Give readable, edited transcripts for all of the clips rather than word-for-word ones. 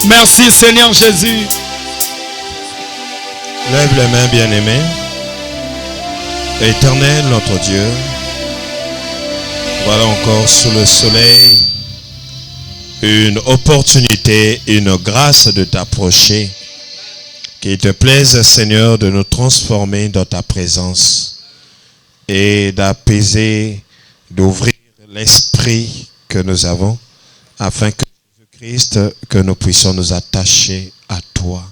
Merci Seigneur Jésus. Lève les mains, bien-aimés. Éternel notre Dieu, voilà encore sous le soleil une opportunité, une grâce de t'approcher. Qu'il te plaise, Seigneur, de nous transformer dans ta présence et d'apaiser, d'ouvrir l'esprit que nous avons afin que Jésus-Christ, que nous puissions nous attacher à toi.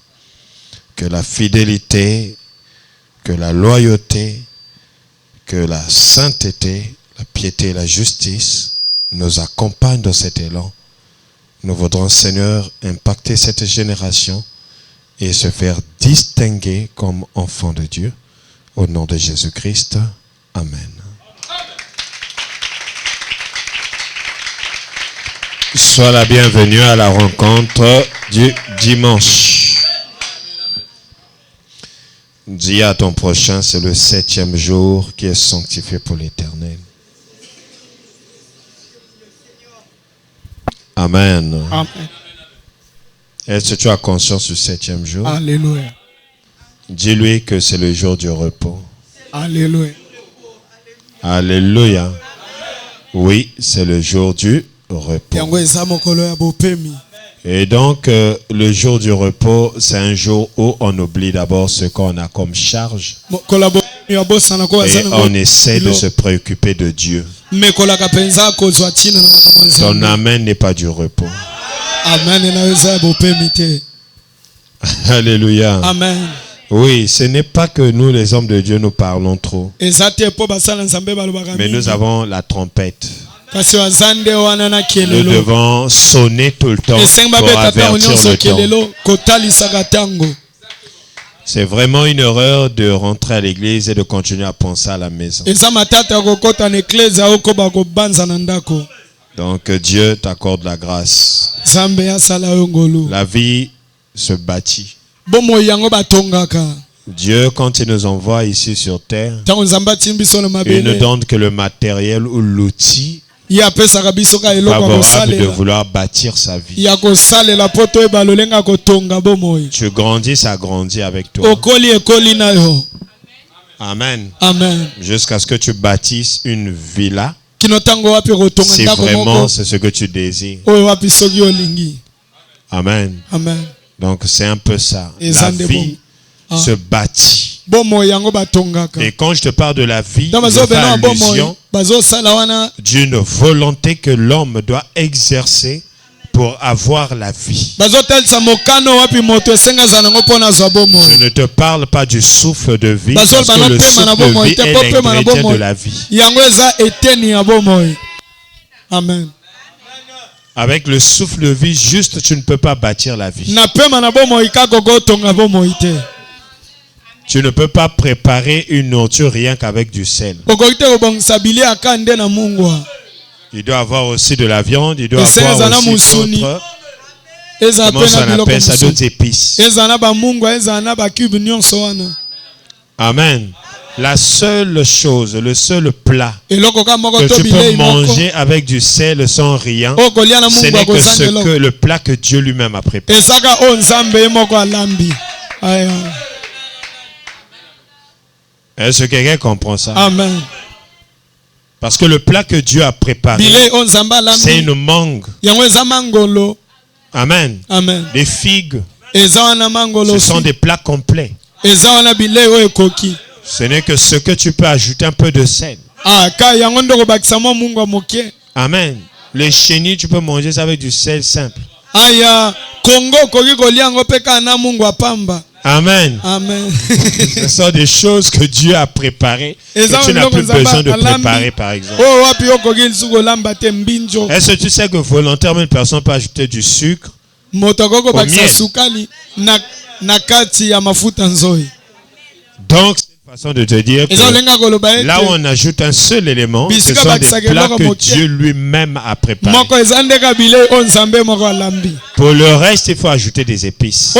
Que la fidélité, que la loyauté, que la sainteté, la piété et la justice nous accompagnent dans cet élan. Nous voudrons, Seigneur, impacter cette génération et se faire distinguer comme enfants de Dieu. Au nom de Jésus-Christ. Amen. Sois la bienvenue à la rencontre du dimanche. Dis à ton prochain, c'est le 7e jour qui est sanctifié pour l'Éternel. Amen. Amen. Est-ce que tu as conscience du 7e jour? Alléluia. Dis-lui que c'est le jour du repos. Alléluia. Alléluia. Oui, c'est le jour du repos. Et donc, le jour du repos, c'est un jour où on oublie d'abord ce qu'on a comme charge. Et on essaie de se préoccuper de Dieu. Ton amen n'est pas du repos. Alléluia. Amen. Oui, ce n'est pas que nous, les hommes de Dieu, nous parlons trop. Mais nous avons la trompette. Nous devons sonner tout le temps pour avertir le temps. C'est vraiment une erreur de rentrer à l'église et de continuer à penser à la maison. Donc Dieu t'accorde la grâce. La vie se bâtit. Dieu, quand il nous envoie ici sur terre, il ne donne que le matériel ou l'outil favorable de vouloir bâtir sa vie. Tu grandis, ça grandit avec toi. Amen. Amen. Jusqu'à ce que tu bâtisses une villa, si vraiment c'est ce que tu désires. Amen. Amen. Donc c'est un peu ça. La vie se bâtit. Et quand je te parle de la vie, je fais allusion d'une volonté que l'homme doit exercer pour avoir la vie. Je ne te parle pas du souffle de vie, parce que le souffle de vie est l'ingrédient de la vie. Amen. Avec le souffle de vie, juste, tu ne peux pas bâtir la vie. Tu ne peux pas préparer une nourriture rien qu'avec du sel. Il doit avoir aussi de la viande, il doit avoir aussi d'autres, comment on appelle ça, d'autres épices. Amen. La seule chose, le seul plat que tu peux manger avec du sel sans rien, ce n'est que le plat que Dieu lui-même a préparé. Est-ce que quelqu'un comprend ça? Amen. Parce que le plat que Dieu a préparé, c'est une mangue. Amen. Amen. Des figues. Ce sont des plats complets. Ce n'est que ce que tu peux ajouter un peu de sel. Amen. Les chenilles, tu peux manger ça avec du sel simple. Amen. Amen. Ce sont des choses que Dieu a préparées et tu n'as plus besoin de préparer, par exemple. Est-ce que tu sais que volontairement une personne peut ajouter du sucre au miel? Donc, c'est une façon de te dire que là où on ajoute un seul élément, ce sont des plats que Dieu lui-même a préparés. Pour le reste, il faut ajouter des épices.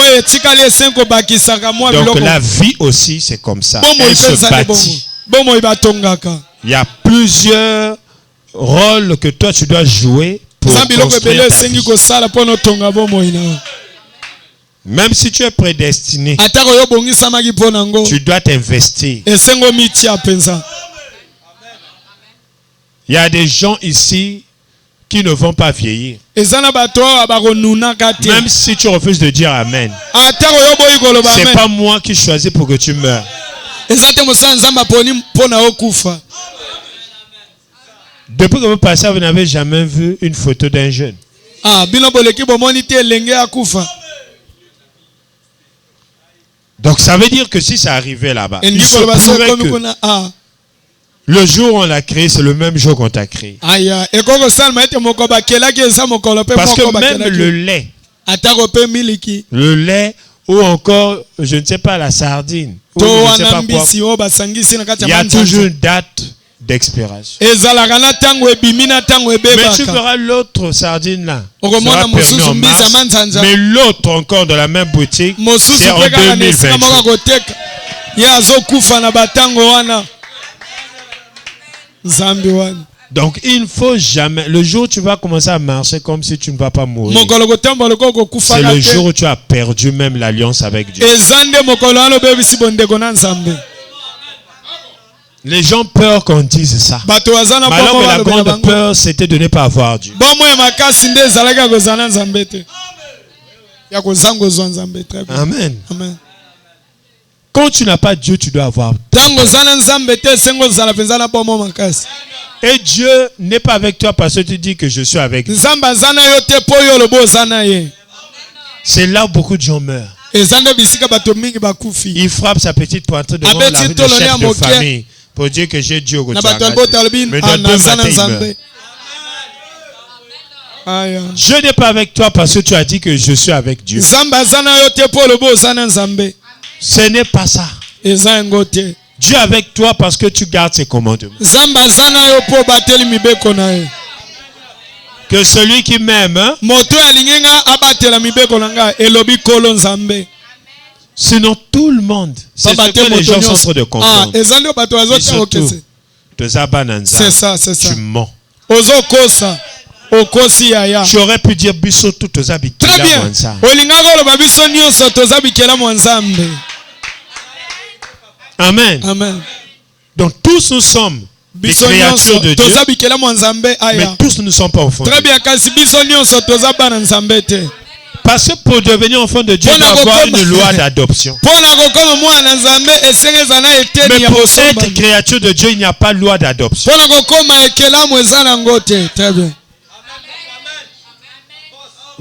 Donc la vie aussi, c'est comme ça. Elle se bâtit. Il y a plusieurs rôles que toi tu dois jouer pour construire ta vie. Même si tu es prédestiné, atako yo bongisamaki mpo nango tu dois t'investir. esengo mitia penza. Il y a des gens ici qui ne vont pas vieillir. Ezana bato abakonunaka te. Même si tu refuses de dire Amen, atako yo boyi koloba c'est amen. pas moi qui choisis pour que tu meurs. Ezate mosala nzambe aponi mpona okufa. Depuis que vous passez, vous n'avez jamais vu une photo d'un jeune. Bino boleki bomoni te elenge akufa. Donc ça veut dire que si ça arrivait là-bas, il se pourrait que le jour où on l'a créé, c'est le même jour qu'on t'a créé. Parce que même le lait ou encore, je ne sais pas, la sardine, ou je ne sais pas quoi, il y a toujours une date d'expiration. Mais tu verras l'autre sardine là, sera permis en mars, mais l'autre encore de la même boutique, c'est en 2020. Donc il ne faut jamais, le jour où tu vas commencer à marcher comme si tu ne vas pas mourir, c'est le jour où tu as perdu même l'alliance avec Dieu. Les gens peur qu'on dise ça. Mais alors que la grande peur, c'était de ne pas avoir Dieu. Amen. Amen. Quand tu n'as pas Dieu, tu dois avoir. Et Dieu n'est pas avec toi parce que tu dis que je suis avec lui. C'est là où beaucoup de gens meurent. Il frappe sa petite poitrine devant le chef de famille pour dire que j'ai Dieu au côté. Mais dans 2 matins, il meurt. Je n'ai pas avec toi parce que tu as dit que je suis avec Dieu. Ce n'est pas ça. Dieu est avec toi parce que tu gardes ses commandements. Que celui qui m'aime, sinon tout le monde, c'est ce que les gens sont en train de comprendre. C'est ça, c'est ça. Tu mens. J'aurais pu dire biso tout aux habits. Très bien. Amen. Amen. Donc tous nous sommes des créatures de Dieu, mais tous nous ne sommes pas enfants. Très bien. Parce que pour devenir enfant de Dieu, il doit avoir une loi d'adoption. Mais pour être créature de Dieu, il n'y a pas de loi d'adoption. Très bien.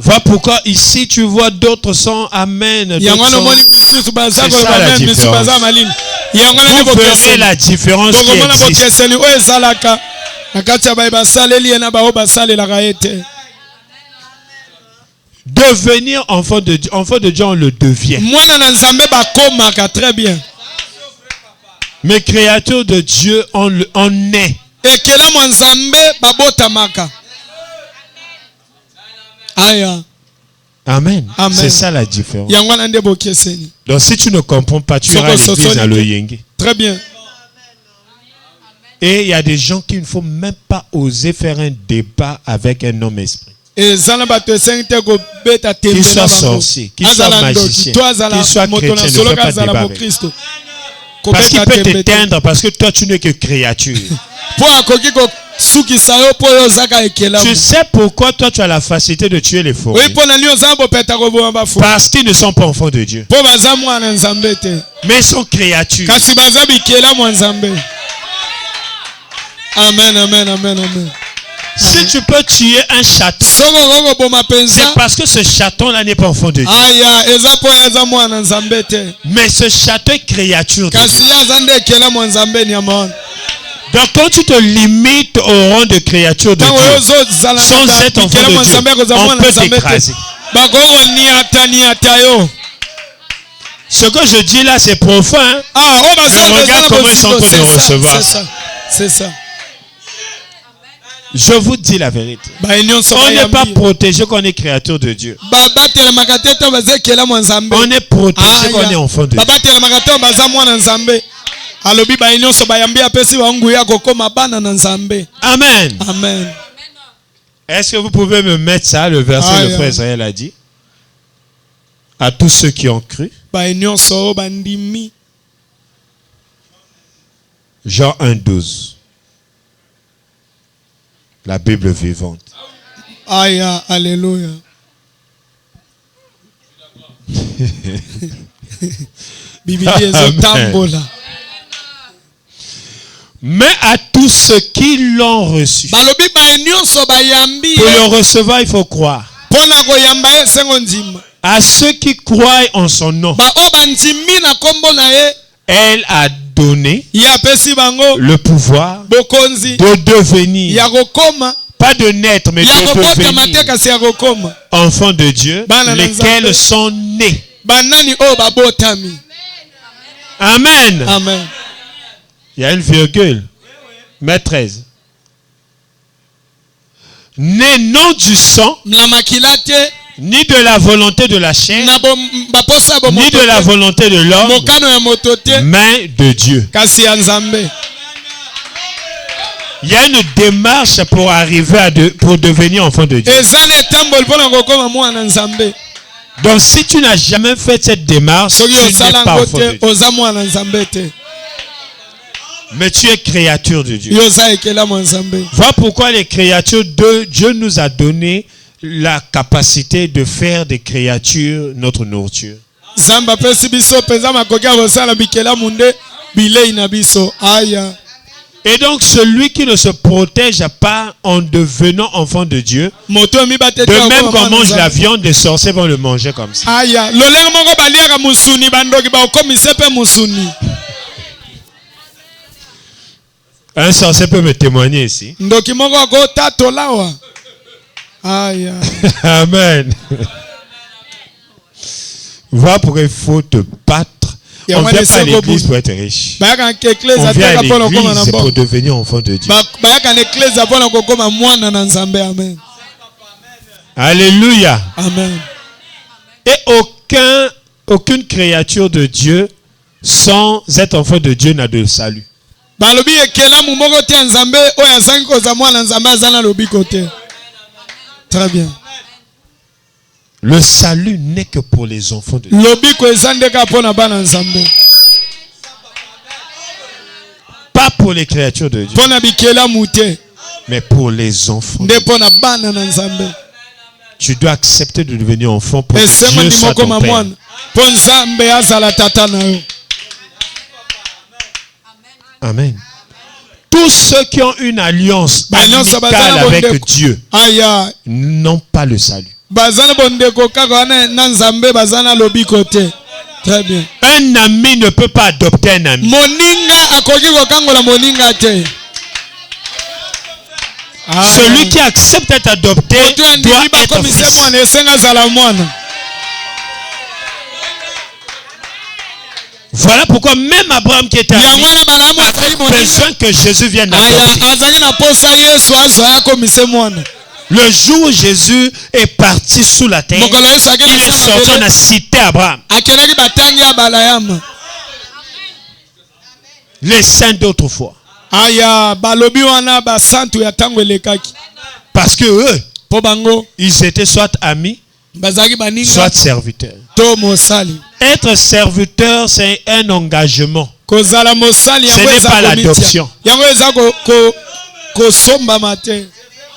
Voilà pourquoi ici tu vois d'autres sons Amen. C'est ça la différence. Vous verrez la différence qui existe. Devenir enfant de Dieu, on le devient. Très bien. Mais créature de Dieu, on est. Amen. C'est ça la différence. Donc si tu ne comprends pas, tu iras à l'église dans le Yenge. Très bien. Et il y a des gens qui ne faut même pas oser faire un débat avec un homme esprit. Qu'il soit sorcier, qu'il soit magicien, qu'il soit chrétien, ne fais pas débat avec. Parce qu'il peut t'éteindre parce que toi tu n'es que créature. Tu sais pourquoi toi tu as la facilité de tuer les faux? Parce qu'ils ne sont pas enfants de Dieu. Mais ils sont créatures. Amen, amen, amen, amen. Si tu peux tuer un chaton, c'est parce que ce chaton-là n'est pas enfant de Dieu. Mais ce chaton est créature de Dieu. Donc quand tu te limites au rang de créature de Dieu, sans être enfant de Dieu, on peut t'écraser. Ce que je dis là, c'est profond. Hein? Mais regarde comment ils sont en train de recevoir. C'est ça. Je vous dis la vérité. On n'est pas protégé quand on est créature de Dieu. On est protégé quand on est enfant de Dieu. Amen. Amen. Est-ce que vous pouvez me mettre ça, le verset que le frère Israël a dit? à tous ceux qui ont cru. Nyonso bandimi. Jean 1,12. La Bible vivante. Aya, alléluia. Bible ezotambola. Mais à tous ceux qui l'ont reçu. Balobi ba nyonso bayambi. Pour le recevoir, il faut croire. Pona koyamba ye sengo nzima. À ceux qui croient en son nom, Ba o bandimi na kombo na ye. elle a donné Ya pesi bango le pouvoir bokonzi de devenir, ya kokoma. pas de naître, mais Ya de kobota devenir mateka si ya kokoma. enfants de Dieu, Bana na lesquels Nzambe. sont nés. Banani o babotami. Amen. Amen. Il y a une virgule. Mais 13. Nés non du sang, Na makilate ni de la volonté de la chair, na baposa bo ni de la volonté de l'homme, mokano ya motote mais de Dieu. kasi ya Nzambe. Il y a une démarche pour arriver pour devenir enfant de Dieu. Ezane tambol pona kokoma mwana Nzambe. Donc si tu n'as jamais fait cette démarche, tu Soki n'es osala pas ngo enfant de te Dieu. oza mwana Nzambe te. Mais tu es créature de Dieu. Yoza ekela mwana Nzambe. Voilà pourquoi les créatures de Dieu nous a donné la capacité de faire des créatures notre nourriture. Zamba pesi biso penza makoki kosala bikela munde bilei na biso. Aya. Et donc celui qui ne se protège pas en devenant enfant de Dieu, Moto mi batete de même qu'on mange la viande, les sorciers vont le manger comme ça. Aya. Lolenge moko baliaka musuni bandoki ba okomise pe musuni. Un sorcier peut me témoigner ici. Ndoki moko ko tatolawa. Aya. Amen. Voilà pourquoi il faut te battre. On ne vient pas à l'église pour être riche. On vient à l'église pour devenir enfant de Dieu. Alléluia. Amen. Et aucune créature de Dieu sans être enfant de Dieu n'a de salut. Très bien. Le salut n'est que pour les enfants de Dieu. Pas pour les créatures de Dieu, mais pour les enfants de Dieu. Tu dois accepter de devenir enfant pour que Dieu soit ton père. Amen. Tous ceux qui ont une alliance amicale avec Dieu n'ont pas le salut. Très bien. Un ami ne peut pas adopter un ami. Celui qui accepte d'être adopté doit être fils. Voilà pourquoi même Abraham qui était ami a besoin que Jésus vienne l'adopter. Le jour où Jésus est parti sous la terre, il est sorti, on a cité Abraham. Les saints d'autrefois. Parce que eux, ils étaient soit amis, soit serviteurs. Être serviteur, c'est un engagement. Ce n'est pas l'adoption.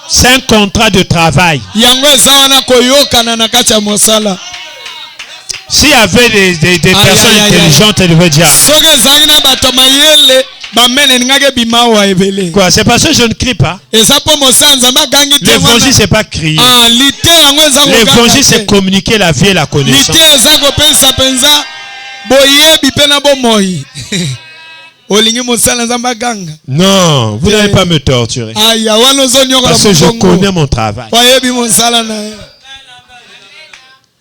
C'est un contrat de travail. S'il y avait des personnes intelligentes, elles devaient dire quoi? C'est parce que je ne crie pas. L'évangile, c'est pas crier. L'évangile, c'est communiquer la vie et la connaissance. Non, vous n'allez pas me torturer. Parce que je connais mon travail.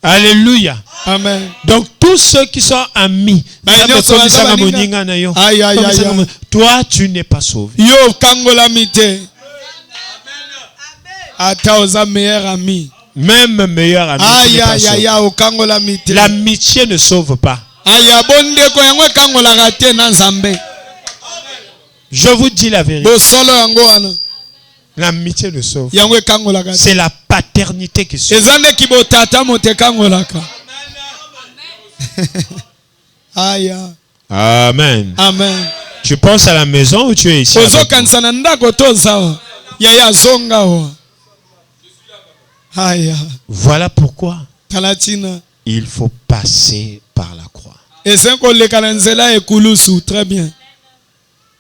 Alléluia. Amen. Donc tous ceux qui sont amis, toi tu n'es pas sauvé. Même meilleur ami, tu n'es pas sauvé. L'amitié ne sauve pas. Je vous dis la vérité. L'amitié ne sauve. C'est la paternité qui sauve. Aya. Amen. Amen. Tu penses à la maison ou tu es ici? Ozo kansana ndako toza. Yaya zonga wa. Aya. Voilà pourquoi Talatina. il faut passer par la croix. Esenko lekana nzela ekulusu. Très bien.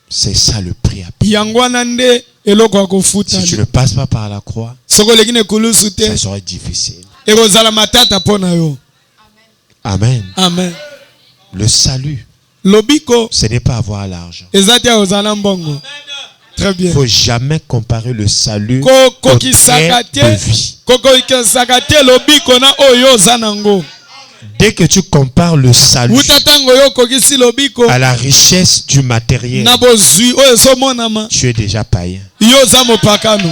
C'est ça le prix à payer. Yangwana nde eloko akofuta. Si tu ne passes pas par la croix, Soko lekine ekulusu te. ça serait difficile. Ekozala matata pona yo. Amen. Amen. Le salut, Lobiko. ce n'est pas avoir l'argent. Ezati ozala mbongo. Très bien. Il ne faut jamais comparer le salut Ko au trait kisakate. de vie. Koko kisakate lobiko na oyo zanango. Dès que tu compares le salut Utatango yo kokisi lobiko. à la richesse du matériel, Na bozui oyo so monama. tu es déjà païen. Yo za mopakano.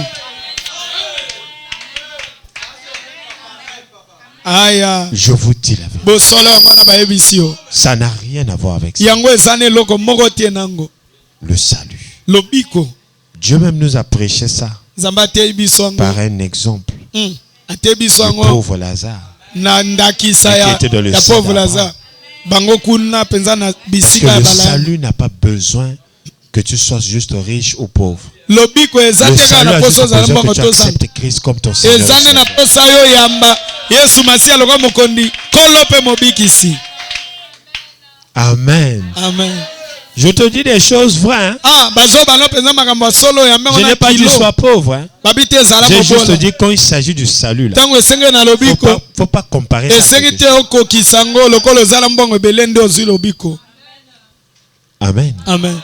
Aya. Je vous dis la vérité. Bosolo ngwana ba ebisio. Ça n'a rien à voir avec ça. Yango ezane loko moko tie nango. Le salut. Lobiko. Dieu même nous a prêché ça Zamba te ibiso ngo. par un exemple. Ate biso Le ngo. pauvre Lazare. Na ndakisa ya pauvre Lazare. Bango kuna penza na Parce que bisika ya le bala. salut n'a pas besoin que tu sois juste riche ou pauvre. Lobiko Le ezate salut kana a poso juste za besoin mbongo que tu toza. acceptes Christ comme ton Seigneur. Ezane na posa yo yamba. Yesu Masia loka mokondi. Kolope mobikisi. Amen. Amen. Je te dis des choses vraies. Hein? Ah, bazo bano penza makambo solo ya mengo Je na n'ai pas dit kilo. sois pauvre. Hein? Babite zala J'ai juste mobola. dit quand il s'agit du salut là. Tango esenge na lobiko. Faut pas comparer ça. Esenge te okokisa ngo lokolo zala mbongo belende ozwi lobiko. Amen. Amen.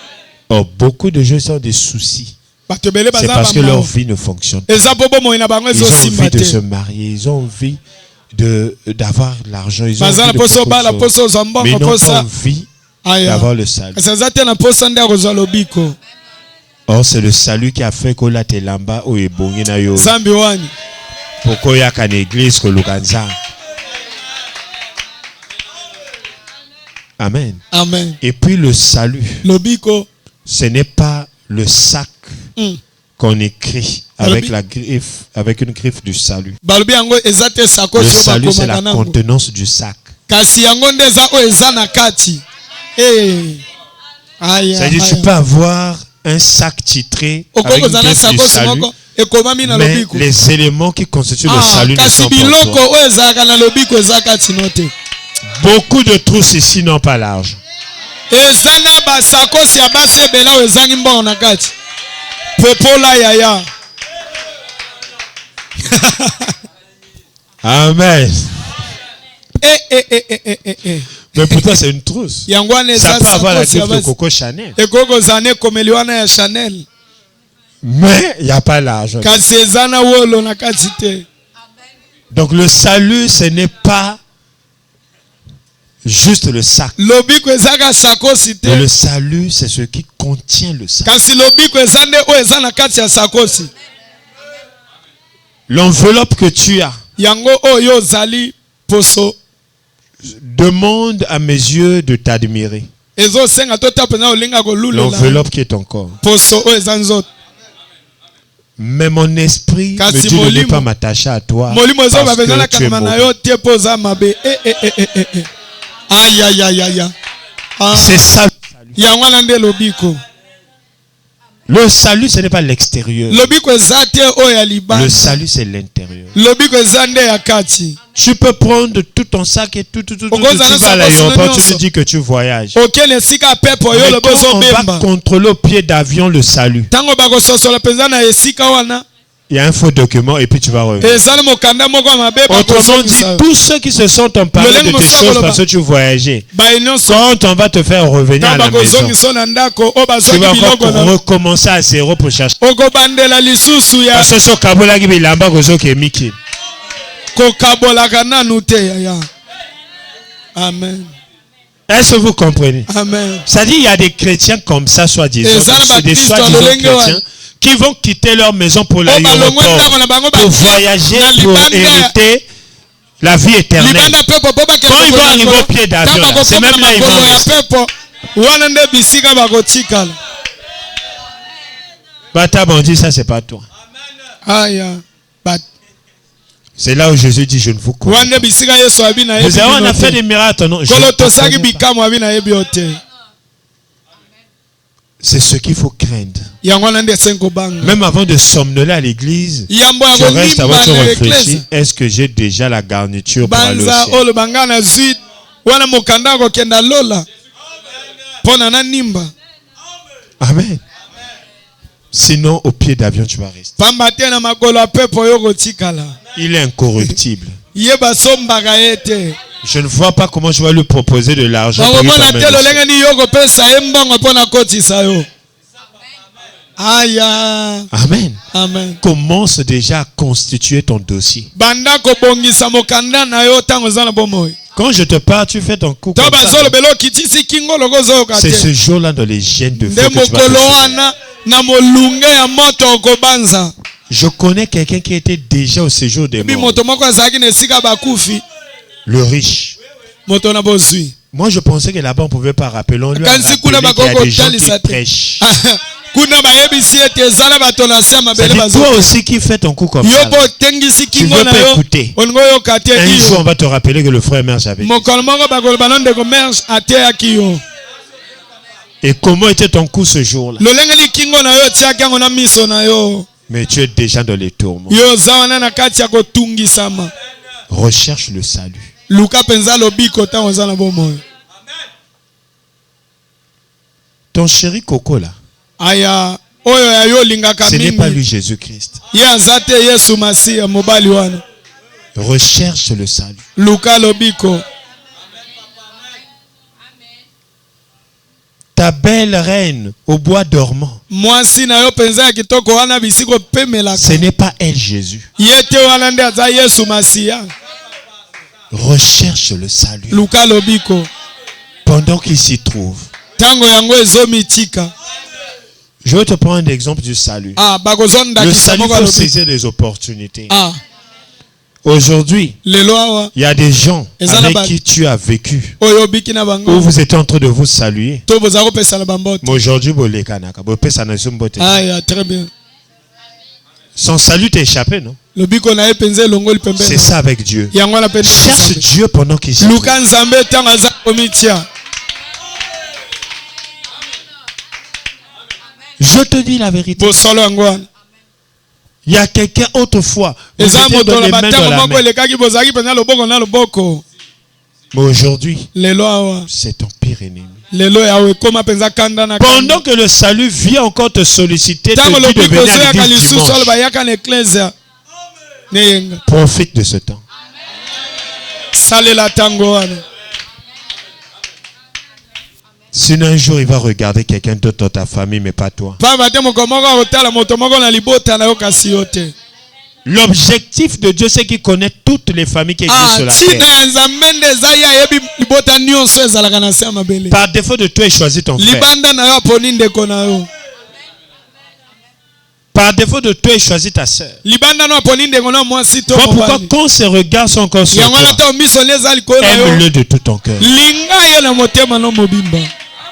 Oh, beaucoup de gens ont des soucis. Bato bele C'est baza parce que leur bamao. vie ne fonctionne pas. Eza bobo mo ina bango Ils ezo ont envie simba de se te. marier. Ils ont envie d'avoir l'argent. Ils ont Baza na envie de poso beaucoup bala de choses. poso Mais zambongo ils n'ont pas posa. envie Aya. d'avoir le salut. Kasi ezate na posa nde akozwa lobiko. Or, c'est le salut qui a fait que la telamba ou ebongi na yo. Zambi wani. Pourquoi il y a qu'une église que l'Uganza. Amen. Amen. Et puis le salut, Lobiko. ce n'est pas le sac qu'on écrit avec la griffe, avec une griffe du salut. Balobi yango ezate sako Le so salut, c'est la bakoma nango. contenance du sac. Kasi yango nde eza o eza na kati. Eh. Aya. C'est-à-dire, tu peux avoir un sac titré avec Okoko une zana griffe du sako salut, moko ekomami na mais lobiko. les éléments qui constituent le salut ne kasi sont pas biloko toi. o ezaka na lobiko eza kati no te. Beaucoup de trousses ici n'ont pas l'argent. Eza na basakosi ya basi ebela o ezangi mbongo na kati. Popola yaya. Amen. Eh. Mais pour toi, c'est une trousse. Yango wana Ça eza peut avoir la sakosi ya griffe de basi. Coco Chanel. Ekoko zane komeli wana ya Chanel. Mais il n'y a pas l'argent. Kasi eza na wolo na kati te. Donc le salut, ce n'est pas juste le sac. Lobiko ezaka sakosi te. Mais le salut, c'est ce qui contient le sac. Kasi lobiko eza nde o eza na kati ya sakosi. L'enveloppe que tu as Yango oyo zali poso. demande à mes yeux de t'admirer. Ezo senga tota pena olinga ko lula. L'enveloppe qui est ton corps. Poso o eza nzoto. Mais mon esprit me dit de ne pas m'attacher à toi. Molimo ezo Parce babeza na que tu es kanama na mauvais. yo tie poza mabe. Aïe aïe aïe aïe. C'est ça. Yango na nde lobiko. Le salut, ce n'est pas l'extérieur. Lobiko eza te o ya Le libanda. salut, c'est l'intérieur. Lobiko eza nde ya kati. Tu peux prendre tout ton sac et tout. Tu Okoza vas na à sakosi l'aéroport, tu nyonso. nous dis que tu voyages. Okele sika pepo yo Mais lobo quand zo on va bemba. contrôler au pied d'avion le salut, Tango bako sosola penza na esika wana. il y a un faux document et puis tu vas revenir. Ezali mokanda moko ya mabe Autrement dit, tous ceux qui se sont emparés de tes choses parce que tu voyageais, quand on va te faire revenir à la maison, tu vas encore recommencer à zéro pour chercher. okobandela lisusu ya Parce que ce kabola qui bilamba kozo kemiki. kokabolaka nanu te yaya. Amen. Est-ce que vous comprenez? Amen. Ça dit, il y a des chrétiens comme ça, soi-disant, c'est des soi-disant chrétiens qui vont quitter leur maison pour l'aéroport, pour voyager, pour hériter la vie éternelle. Quand ils vont arriver au pied d'avion, c'est même là ils vont rester. Bata Bandi, ça c'est pas toi. C'est là où Jésus dit, je ne vous connais Wande pas. bisika Yesu abi na Nous yebi. avons fait des miracles, non? Je Kolo ne te tosaki connais pas. bikamu abi na yebi ote. C'est ce qu'il faut craindre. Yango na nde senko banga. Même avant de somnoler à l'église, Yambo tu ya restes avant konimba de na réfléchir. eklesa. Est-ce que j'ai déjà la garniture pour aller au Banza ciel? olo banga na zui. Wana mokanda ko kenda lola. Pona na nimba. Amen. Sinon, au pied d'avion, tu vas rester. Pamba te na makolo ya pepo yo kotikala. Il est incorruptible. Yeba sombaka ete. Je ne vois pas comment je vais lui proposer de l'argent. pour lui Mona permettre te de- lolenge ni yo kopesa ye mbongo pona kotisa yo. Aya. Amen. Amen. Commence déjà à constituer ton dossier. Banda kobongisa mokanda na yo tango za na bomoi. Quand je te parle, tu fais ton coup comme Toba ça. zolo belo kitisi kingo logo zo C'est kate. ce jour-là dans les gènes de feu Nde que tu vas mokolo recevoir. wana na molunge ya moto kobanza. Je connais quelqu'un qui était déjà au séjour des Bi morts. moto moko azaki na esika bakufi. Le riche. Moto na bozwi. Moi, je pensais que là-bas, on ne pouvait pas rappeler. On lui a Kansi kuna rappelé qu'il y a bakoko des gens qui talisa te. prêchent. Kuna bayebisi ete ezala bato na se mabele C'est bazo. toi aussi qui fais ton coup comme ça. Yo bo tengisi kingo veux na pas yo. écouter. Oningo yo kate Un jour, iyo. on va te rappeler que le frère Merge avait dit. Mokolo moko bakolo banonde ko merge ate akiyo. Et comment était ton coup ce jour-là? Lolenge ni kingo na yo tiaki yango na miso na yo. Mais tu es déjà dans les tourments. Yo zawana na kati ya kotungisama. Recherche le salut. Luka penza lobiko tango za na bomoi. Ton chéri Coco là, Aya oyo ya yo lingaka ce n'est pas lui mingi. Jésus-Christ. Ye azate Yesu Masiya mobali wana. Recherche le salut. Luka lobiko. Ta belle reine au bois dormant, Mwasi na yo penza ya kitoko wana bisiko pemelaka. ce n'est pas elle Jésus. Yete wana nde aza Yesu Masiya. Recherche le salut. Luka lobiko. Pendant qu'il s'y trouve. Tango yango ezomitika. Je vais te prendre un exemple du salut. Ah bakozonda Le kisa salut, il moko faut lobiko. saisir les opportunités. Ah Aujourd'hui, lelo awa il y a des gens Et ça, avec là-bas. qui tu as vécu, oyo biki na où bango. vous êtes en train de vous saluer. To boza kopesa na bambote. Mais aujourd'hui, vous les kanaka, vous pèsez dans une beauté. Aya très bien. Son salut t'est échappé, non? Lobiko na ye penza longoli C'est pembeni. ça avec Dieu. Yango na pende. Cherche Dieu pendant qu'il s'y trouve. Luka nzambe tango aza komitia. Je te dis la vérité. Bosolo yango wana. Il y a quelqu'un autrefois. Vous Eza étiez moto dans na les mains dans batango la moko main. elekaki bozaki penza loboko na loboko. Mais aujourd'hui, Lelo awa. c'est ton pire ennemi. Lelo yawe koma penza kanda na Pendant que le salut vient encore te solliciter, tango te dit de lobiko venir à zoyaka l'église lisusu alo dimanche. bayaka na eklezia. Neyenga. Profite de ce temps. Salela tango wana. Sinon un jour il va regarder quelqu'un d'autre dans ta famille, mais pas toi. Pamba te moko moko akotala moto moko na libota na yo kasi yo te. L'objectif de Dieu, c'est qu'il connaît toutes les familles qui existent sur la Tina terre. ya nzambe nde eza ye ayebi libota nyonso ezalaka na se ya mabele. Par défaut de toi, il choisit ton frère. Libanda na yo aponi ndeko na yo. Par défaut de toi, il choisit ta sœur. Libanda no aponi ndeko na mwasi to Voilà pourquoi mobali. quand ses regards sont encore sur Yango na toi, to miso leza likolo na yo. aime-le de tout ton cœur. Linga ye na motema no mobimba.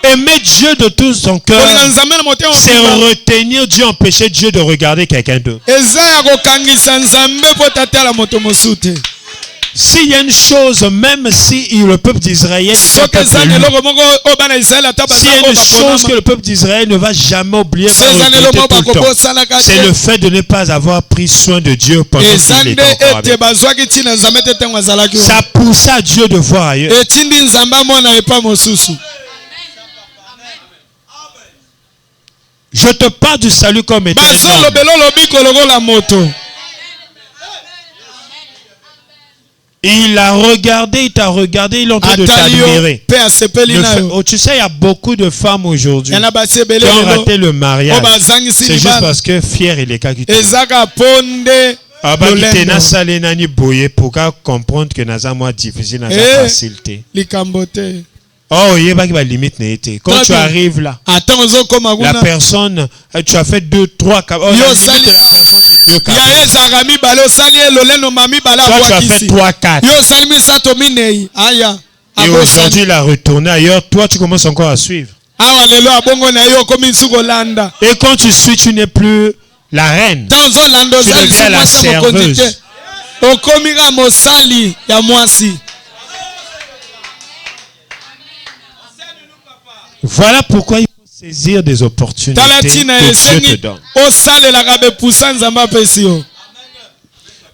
Aimer Dieu de tout son cœur, Kolinga nzambe na motema c'est mobimba. retenir Dieu, empêcher Dieu de regarder quelqu'un d'autre. Eza ya kokangisa nzambe po tatala moto mosusu te. S'il y a une chose, même si le peuple d'Israël n'est Soki pas eza élu, eloko moko oyo bana Israele ata s'il y a baza une chose que baponama. le peuple d'Israël ne va jamais oublier, va Si eza regretter eloko tout le temps, bakobosalaka c'est le te. fait de ne pas avoir pris soin de Dieu pendant Eza qu'il nde était encore ete avec. bazwaki ntina nzambe te ntango azalaki wana. Ça pousse à Dieu de voir ailleurs. Etindi nzambe amona epa mosusu. Je te parle du salut comme étant un homme. bazolobela olobiko lokola moto. Il a regardé, il t'a regardé, il est en train de Atali yo t'admirer. mpe asepeli na yo. Oh, tu sais, il y a beaucoup de femmes aujourd'hui Yana basi ebele qui ont lelo raté le oyo mariage. bazangisi C'est juste libala. parce que fier il est cas qui Ezaka ponde Abakitena salenani boye pour comprendre que naza moi difficile naza facilité. likambo te. Oh, il y a pas limite n'était. Quand tu arrives là, Ata ozokoma la kuna personne, tu as fait 2, 3 oh, Yo, la sali- limite de la personne c'est 2 cas. ya ezaka mibale osali eloleno ma mibale Toi tu as fait abwakisi 3, 4. yo osali misato minei aya Et aujourd'hui il a retourné ailleurs. Toi tu commences encore à suivre. awa lelo abongo na yo okomi lisu kolanda Et quand tu suis, tu n'es plus la reine. ntango ozolanda Tu osali deviens la lisu mwasi ya mokonzi te serveuse. okomika mosali ya mwasi. Voilà pourquoi il faut saisir des opportunités que Dieu te donne.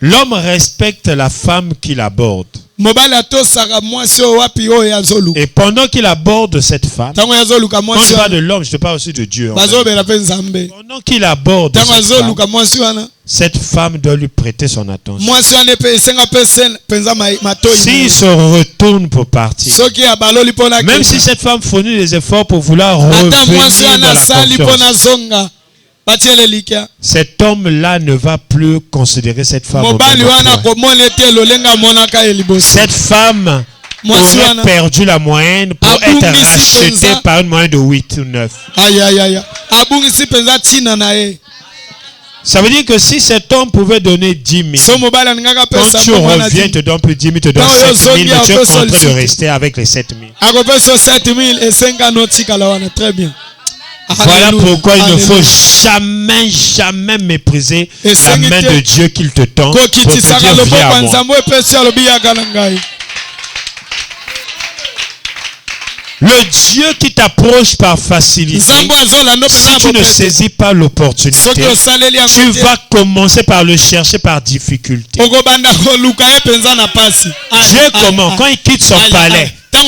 L'homme respecte la femme qu'il aborde. Et pendant qu'il aborde cette femme, quand je parle de l'homme, je te parle aussi de Dieu. Pendant qu'il aborde cette femme doit lui prêter son attention. S'il se retourne pour partir, même si cette femme fournit des efforts pour vouloir revenir dans la confiance, cet homme-là ne va plus considérer cette femme. Cette femme aurait perdu la moyenne pour être rachetée par une moyenne de 8 ou 9. Ça veut dire que si cet homme pouvait donner 10 000, quand tu reviens, il te donne plus 10 000, il te donne 7 000, mais tu es contraint de rester avec les 7 000. Voilà pourquoi il ne faut jamais, jamais mépriser la main de Dieu qu'il te tend pour te dire viens à moi. Le Dieu qui t'approche par facilité, si tu ne saisis pas l'opportunité, tu vas commencer par le chercher par difficulté. Dieu comment? Quand il quitte son palais pour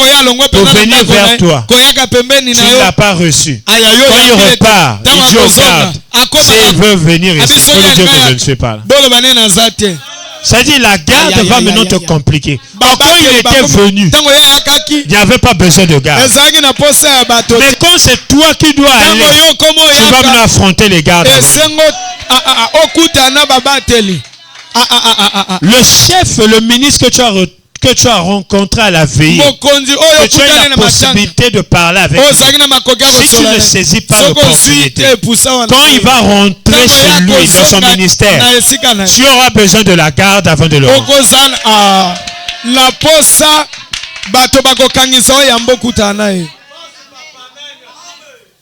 venir vers toi, tu ne l'as pas reçu. Quand il repart, il dit au garde, s'il veut venir ici, il faut lui dire que je ne suis pas là. C'est-à-dire la garde va maintenant te compliquer. Quand il était venu, il n'y avait pas besoin de garde. Mais quand c'est toi qui dois aller, tu vas maintenant affronter les gardes. Le chef, le ministre que tu as rencontré à la veille, que tu as la possibilité de parler avec lui. Si tu ne saisis pas l'opportunité, quand il va rentrer chez lui dans son ministère, tu auras besoin de la garde avant de le rendre.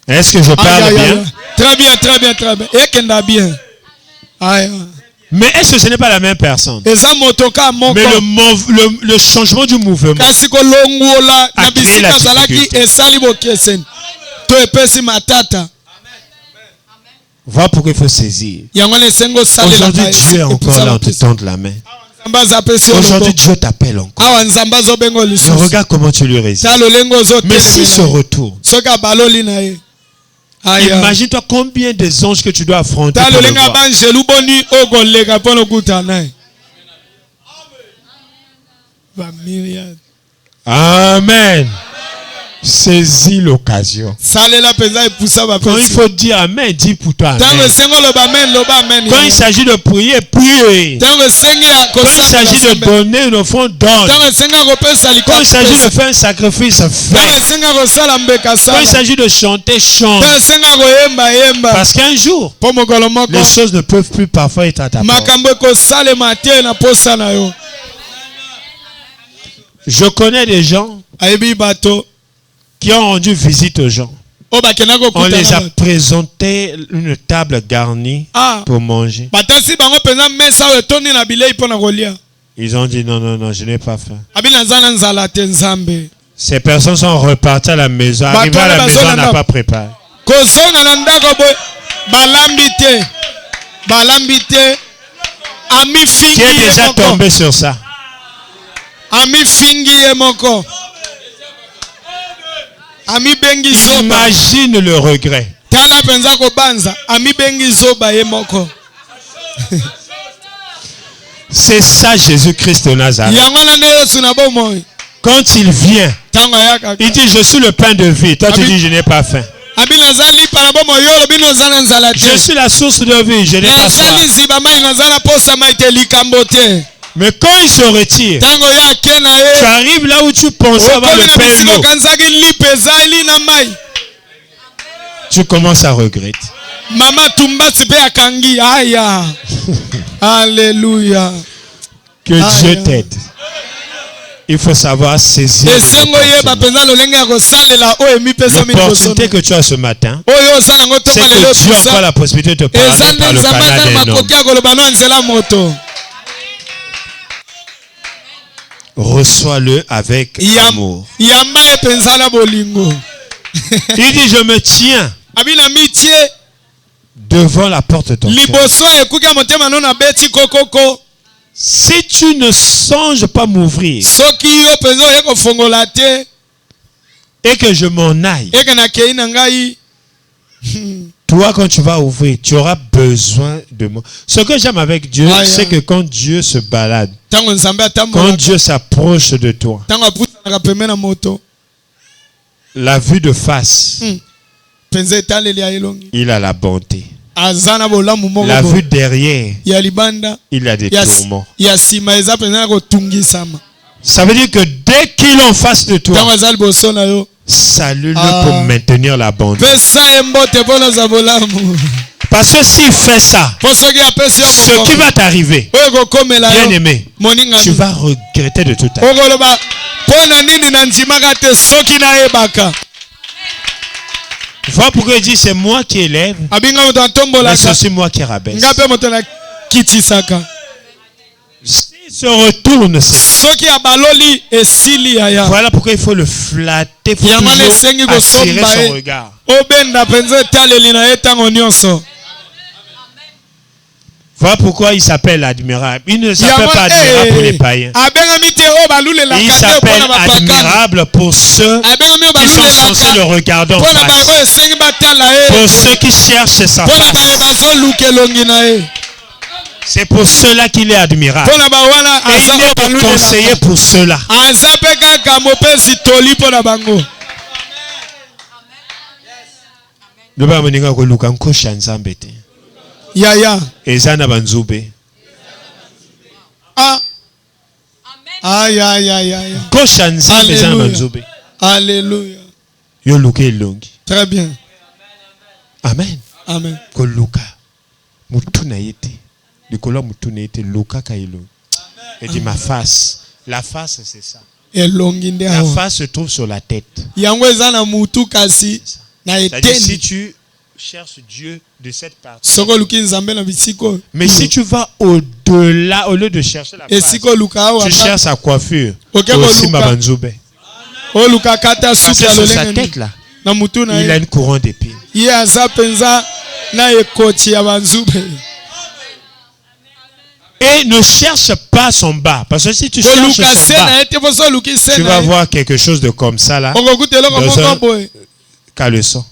Est-ce que je parle bien? Très bien, très bien, très bien. Mais est-ce que ce n'est pas la même personne? Mais le changement du mouvement a créé la difficulté. Voilà pourquoi il faut saisir. Aujourd'hui, Dieu est encore là en te tendre la main. Aujourd'hui, Dieu t'appelle encore. Je regarde comment tu lui résistes. Mais s'il se retourne, imagine-toi combien des anges que tu dois affronter pour le voir. Amen. Saisis l'occasion. Quand il faut dire Amen, dis pour toi Amen. Quand il s'agit de prier, prie. Quand il s'agit de donner une offrande, donne. Quand il s'agit de faire un sacrifice, fais. Quand il s'agit de chanter, chante. Parce qu'un jour, les choses ne peuvent plus parfois être à ta porte. Je connais des gens qui ont rendu visite aux gens. On les a présenté une table garnie pour manger. Ils ont dit non, je n'ai pas faim. Ces personnes sont reparties à la maison. Arrivées à la maison, on n'a pas préparé. Qui est déjà tombé sur ça? Imagine le regret. C'est ça Jésus-Christ de Nazareth. Quand il vient, il dit je suis le pain de vie. Toi tu dis je n'ai pas faim. Je suis la source de vie, je n'ai pas soif. Mais quand il se retire, tu arrives là où tu pensais avoir le pain et l'eau. Tu commences à regretter. Alléluia. Que Dieu t'aide. Il faut savoir saisir l'opportunité que tu as ce matin. C'est que Dieu a encore la possibilité de te parler par le canal d'un homme. reçois-le avec amour. Yamba epenzala bolingo. Il dit, je me tiens Abina mitie devant la porte de ton cœur. liboso ekuka motema no na beti kokoko. Si tu ne songes pas m'ouvrir Soki yo penzo eko fongola te et que je m'en aille, eka na kei na ngai. toi, quand tu vas ouvrir, tu auras besoin de moi. Ce que j'aime avec Dieu, c'est que quand Dieu se balade, Tango nzambe quand atambola. Dieu s'approche de toi, Tango aputa pembeni na moto. la vue de face, Penza etaleli ya elongi. il a la bonté. Azana bolamu moko. La vue derrière, ya libanda. il a des Ya tourments. ya sima eza penza kotungisama. Ça veut dire que dès qu'il est en face de Tango toi, azali boso na yo. salue-le pour maintenir la bonté. Pesa embote pona za bolamu. Parce que s'il fait ça, Po soki apesi yo ce qui va t'arriver, oyo kokomela bien yo. aimé, Moninga tu vas regretter de tout à l'heure. okoloba pona nini na ndimaka te soki nayebaka. Voilà pourquoi il dit c'est moi qui élève, Abinga moto mais c'est atombolaka. aussi moi qui rabaisse. Nga pe moto na kitisaka. S'il se retourne, Soki abaloli esili yaya. voilà pourquoi il faut le flatter, il faut Yamane toujours sengi attirer kosomba son ye. regard. Obenda penza etaleli na ye ntango nyonso. Voilà pourquoi il s'appelle admirable. Il ne s'appelle pas admirable pour les païens. Abengami te oyo balulelaka Il te s'appelle mpona bapakani. admirable pour ceux Abengami oyo qui sont censés le balulelaka regarder en mpona face. oyo esengi batala ye. Pour ceux qui cherchent sa Mpona baye face. bazoluka elongi na ye. C'est pour cela qu'il est admirable. Mpona bawana Et aza il oyo est le conseiller balulelaka. pour cela. Aza mpe kaka mopesi toli mpona bango. Loba moninga koluka nkosha nzambe te. Yaya. Eza na banzube. Ah. Aïe aïe aïe aïe. Nkosha nzambe eza na Alléluia. banzube. Alléluia. Yo luka elongi. Très bien. Amen. Amen. Koluka. Mutu na ye te. Likolo mutu na ye te luka ka elongi. Et dit ma face. La face c'est ça. Elongi nde La awa. face se trouve sur la tête. Yango eza na mutu kasi na C'est-à-dire si eteni. tu cherches Dieu de cette partie. Soko luki nzambe na bisiko. Mais si tu vas au-delà, au lieu de chercher la face, Esiko luka awa. tu cherches sa coiffure. Ok, Aussi Luka. Mabanzoube. O luka kata Parce suki que sur sa alolenge tête là, na mutu na il a ye. une couronne d'épines. Ye aza penza na ekoti ya banzube. Et ne cherche pas son bas. Parce que si tu cherches Koluka son se bas, na ete poso luki se tu na vas ye. voir quelque chose de comme ça là. Okokuta eloko Dans moko un boye. caleçon.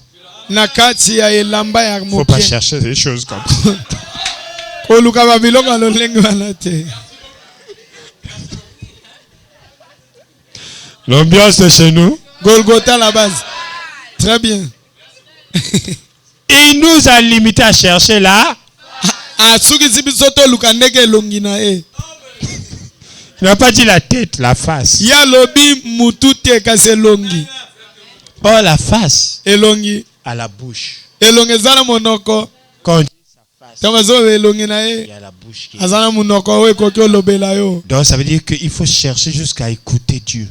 Na kati ya elamba ya Il ne faut pas moke. chercher des choses comme ça. Koluka babiloko alolenge wana te. L'ambiance de chez nous. Golgotha la base. Très bien. Il nous a limité à chercher là. Asuki zibiso to luka ndenge elongi na ye. Il n'a pas dit la tête, la face. Ya lobi mutu te kasi elongi. Oh, la face Elongi. à la bouche. Elongi eza na monoko. Quand on dit sa face, Ntango azoyoba elongi na il ye. y a la bouche qui... Aza na monoko oyo ekoki olobela yo. Donc ça veut dire qu'il faut chercher jusqu'à écouter Dieu.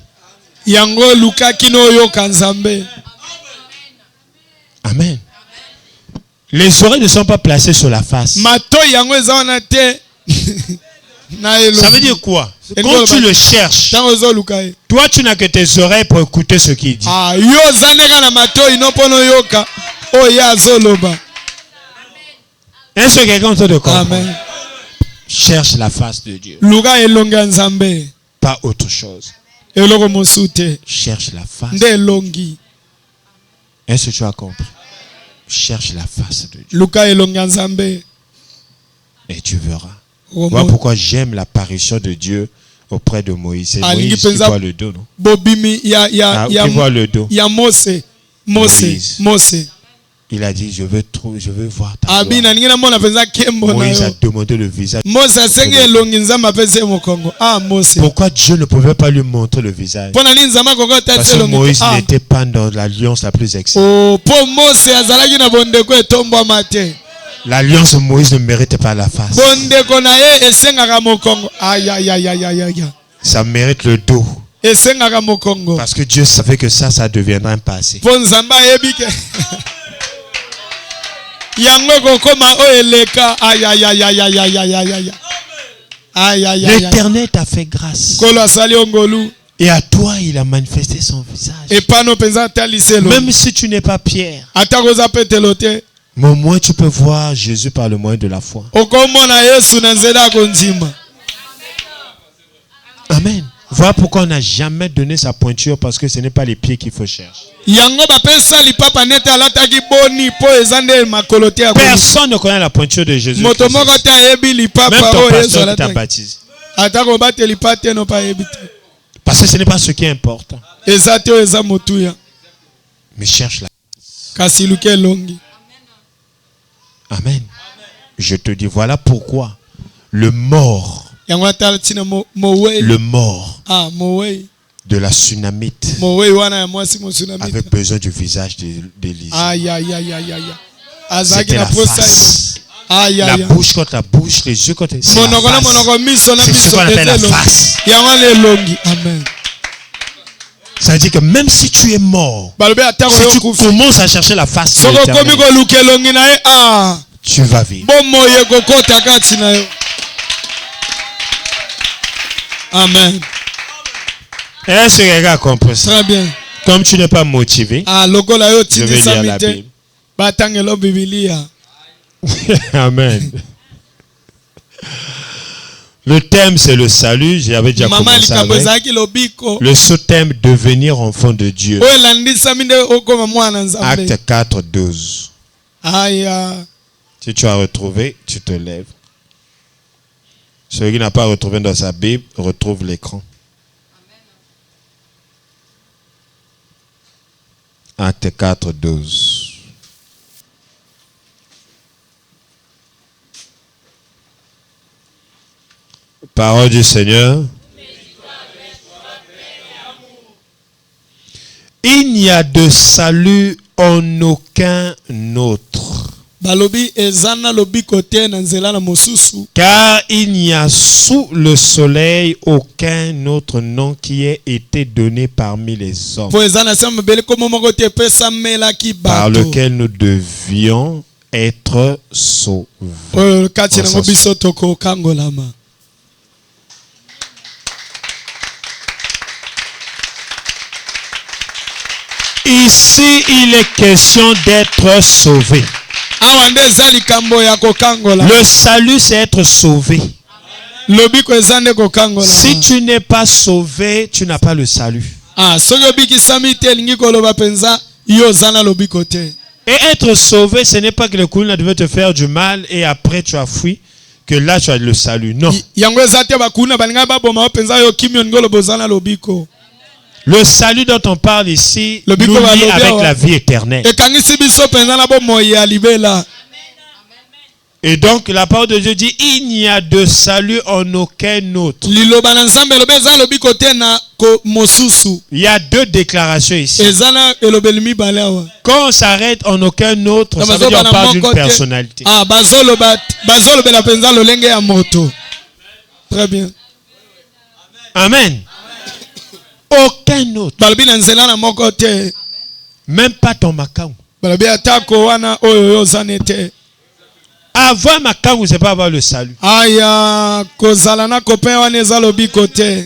Yango luka kino oyoka nzambe. Amen. Les oreilles ne sont pas placées sur la face. Mato yango eza wana te. Na elongi. Ça veut dire quoi? Et Quand nous, tu le cherches, Ntango ozoluka ye. toi tu n'as que tes oreilles pour écouter ce qu'il dit. Ah, yo zandeka na mato ino mpona oyoka. Oyo azoloba. Est-ce que quelqu'un te comprend? Amen. Cherche la face de Dieu. Luka elongi ya nzambe. Pas autre chose. Eloko mosusu te. Cherche la face. Nde elongi. Est-ce que tu as compris? Cherche la face de Dieu. Luka elongi ya nzambe. Et tu verras. Voilà pourquoi j'aime l'apparition de Dieu auprès de Moïse. C'est Moïse qui voit le dos, non? Bobimi Qui voit le dos. ya Mose. Mose. Il a dit, je veux voir ta Abina gloire. ningi namona penza kembo na Moïse a yo. demandé le visage. Mose asengi elongi nzambe apese mokongo. Ah Mose. Pourquoi Dieu ne pouvait pas lui montrer le visage? Mpona nini nzambe akoko Parce tati que elongi. Moïse Ah. n'était pas dans l'alliance la plus excellente. Oh, po Mose azalaki na bondeko etombwama te. L'alliance de Moïse ne méritait pas la face. Bondeko na ye esengaka mokongo. Aïe aïe aïe aïe aïe aïe. Ça mérite le dos. Esengaka mokongo. Parce que Dieu savait que ça deviendra un passé. Po nzambe ayebi ke. Yango kokoma o eleka. Aïe aïe aïe aïe aïe aïe aïe aïe. Aïe, aïe, aïe. L'Éternel t'a fait grâce. Kolo asali ongolu. Et à toi, il a manifesté son visage. Et pano penza taliselo. Même si tu n'es pas Pierre, Atakoza petelote. mais au moins tu peux voir Jésus par le moyen de la foi. Okomona Yesu na nzela konzima. Amen. Voilà pourquoi on n'a jamais donné sa pointure, parce que ce n'est pas les pieds qu'il faut chercher. Yango bapesa lipapa nete alataki boni po ezande makolote ya konzima. Personne ne connaît la pointure de Jésus. Moto moko te ayebi Même lipapa ton o Yesu pasteur qui t'a alataki. baptisé. Atako bate lipate no pa yebi te. Parce que ce n'est pas ce qui est important. Eza te o eza motuya. Mais cherche la. Kasi luke longi. Amen. Je te dis, voilà pourquoi le mort, Yango atala tina mowei. le mort Ah, mowei. de la Sunamite Mowei wana ya mwasi mo tsunami. avait besoin du visage d'Élisée. Aïe, aïe, aïe, aïe, aïe. Azaki C'était na la posa. face. Aïe, La aïe. bouche contre la bouche, les yeux contre les yeux. Monoko na monoko miso na C'est ce miso. qu'on appelle la ezelo. face. Yango le longi. Amen. Ça veut dire que même si tu es mort, Balobe atako si yo tu kufi. commences à chercher la face de Soko komi l'Éternel, ko luke longi na ye ah. tu vas vivre. Bomo ye kokota kati na yo. Amen. Est-ce que quelqu'un a compris ça? Très bien. Comme tu n'es pas motivé, Ah, lokola yo je vais tindi lire la samite. Bible. Batangelo Biblia. Amen. Le thème, c'est le salut. J'avais déjà Mama commencé likambo avec. ezaki lobiko. Le sous-thème, devenir enfant de Dieu. Oyo landisa minde okoma mwana nzambe. Acte 4, 12. Aya. Si tu as retrouvé, tu te lèves. Celui qui n'a pas retrouvé dans sa Bible, retrouve l'écran. Acte 4, 12. Parole du Seigneur. Il n'y a de salut en aucun autre. Balobi ezana lobiko te na nzela na mosusu. Car il n'y a sous le soleil aucun autre nom qui ait été donné parmi les hommes, Po ezana sema bele komo moko te pesa mela ki par bato. lequel nous devions être sauvés. Oyo kati na biso toko kangolama. Ici, il est question d'être sauvé. Awa nde eza likambo ya kokangola. Le salut, c'est être sauvé. Lobiko ezande kokangola. Si tu n'es pas sauvé, tu n'as pas le salut. Ah, soki obikisami te lingi koloba penza yo zana lobiko te. Et être sauvé, ce n'est pas que le Koulina devait te faire du mal et après tu as fui, que là tu as le salut. Non. Yango eza te bakuna balinga baboma o penza yo kimio ngolo bozana lobiko. Le salut dont on parle ici Le nous biko ba lie lobi avec awa. la vie éternelle. Ekangisi biso penza na bomo ya libela. Et donc la parole de Dieu dit, il n'y a de salut en aucun autre. Liloba na nzambe lobe eza lobiko te na ko mosusu. Il y a deux déclarations ici. Ezana elobeli mibale awa. Quand on s'arrête en aucun autre, ça veut dire qu'on parle d'une personnalité. Ah, bazolobela penza lolenge ya moto. Très bien. Amen. Aucun autre. Balobi na nzela na moko te. Même pas ton makau. Balobi atako wana oyo yo zanete. Avoir makau, c'est pas avoir le salut. Aya kozala na copain wana eza lobiko te.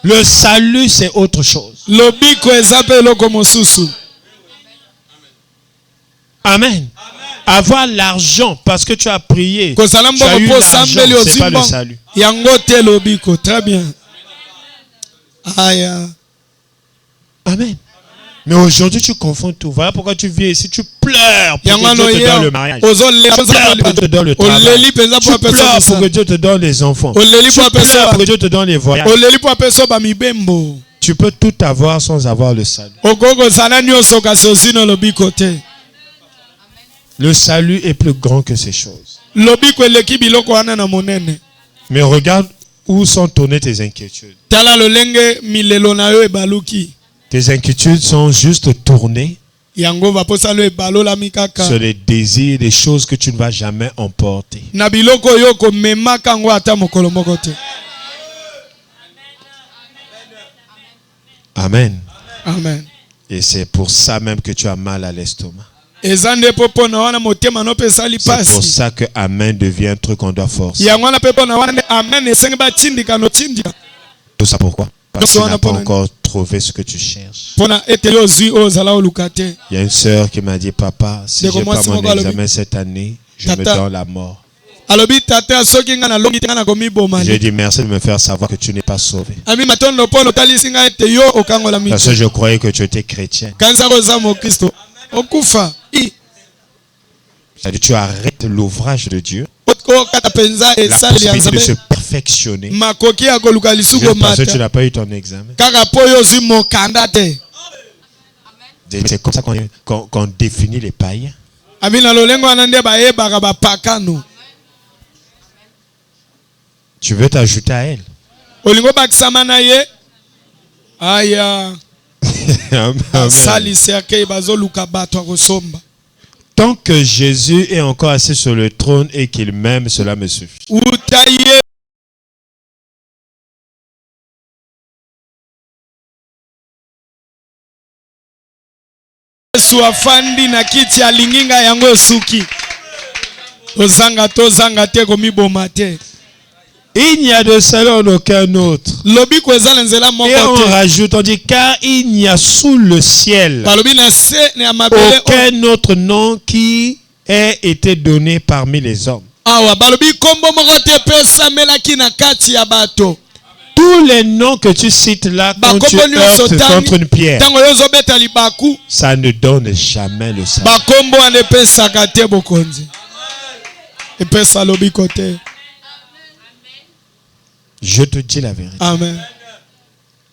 Le salut, c'est autre chose. Lobiko eza pe eloko mosusu. Amen. Avoir l'argent parce que tu as prié. Kozala Tu as eu mboko po l'argent, sambeli c'est pas le ozimba. salut. Yango te lobiko. Très bien. Aya. Amen. Mais aujourd'hui, tu confonds tout. Voilà pourquoi tu viens ici. Tu pleures pour Yango que Dieu no te donne le yo. mariage. Tu Ozole pleures pour que Dieu te donne le travail. oleli penza po Tu pleures apeso. pour que Dieu te donne les enfants. Oleli Tu po pleures apeso. pour que Dieu te donne les voyages. Oleli po apeso ba mibembo. Tu peux tout avoir sans avoir le salut. Ogogo zana nyonso kasi ozino lobiko te. Le salut est plus grand que ces choses. Lobiko eleki biloko wana na monene. Mais regarde où sont tournées tes inquiétudes. Tala lolenge milelo na yo ebaluki. Tes inquiétudes sont juste tournées Yango va posalo ebalola mikaka. sur les désirs, des choses que tu ne vas jamais emporter. Na biloko yo ko memaka ngo ata mokolo moko te. Amen. Amen. Et c'est pour ça même que tu as mal à l'estomac. ezande popo na wana motema no pesa C'est pour lipasi ça que Amen devient un truc qu'on doit forcer. ya wana pepo na wana amen esenge ba tindika no tindika Tout ça pourquoi? Parce que tu Donc, n'as pas on a- encore trouvé ce que tu cherches. pona ete yo zui ozala olukate Il y a une sœur qui m'a dit, papa, si Dès je n'ai comment pas c'est mon mon gars, examen cette année, je me Tata. donne la mort. alobi tata soki nga na longi nga na komi boma J'ai dit merci de me faire savoir que tu n'es pas sauvé. ami matondo pono talisi nga ete yo okangola Parce mito que je croyais que tu étais chrétien. kanisa koza mo Kristo okufa C'est-à-dire tu arrêtes l'ouvrage de Dieu, okata penza la esali ya possibilité de se nzambe perfectionner. makoki ya koluka lisuko Juste parce que tu mata n'as pas eu ton examen. kaka po yo zui mokanda te C'est comme ça qu'on définit les païens. abi na lolengo wana nde bayebaka bapakano Tu veux t'ajouter à elle. olingo bakisama na ye aya Amen. basalisi akei bazoluka bato ya kosomba Tant que Jésus est encore assis sur le trône et qu'il m'aime, cela me suffit. uta ye Yesu afandi na kiti alingi ngai yango esuki tozanga te komiboma te Il n'y a de salut en aucun autre. lobiko eza na nzela Et moko on te rajoute, on dit, car il n'y a sous le ciel balobi na se ya mabele aucun autre nom qui ait été donné parmi les hommes. awa balobi kombo moko te epesamelaki na kati ya bato Tous les noms que tu cites là, quand tu bakombo nyonso heurtes contre une pierre, ntango yo ozobeta libaku ça ne donne jamais le salut. bakombo wana epesaka te bokonzi epesa lobiko te Je te dis la vérité. amen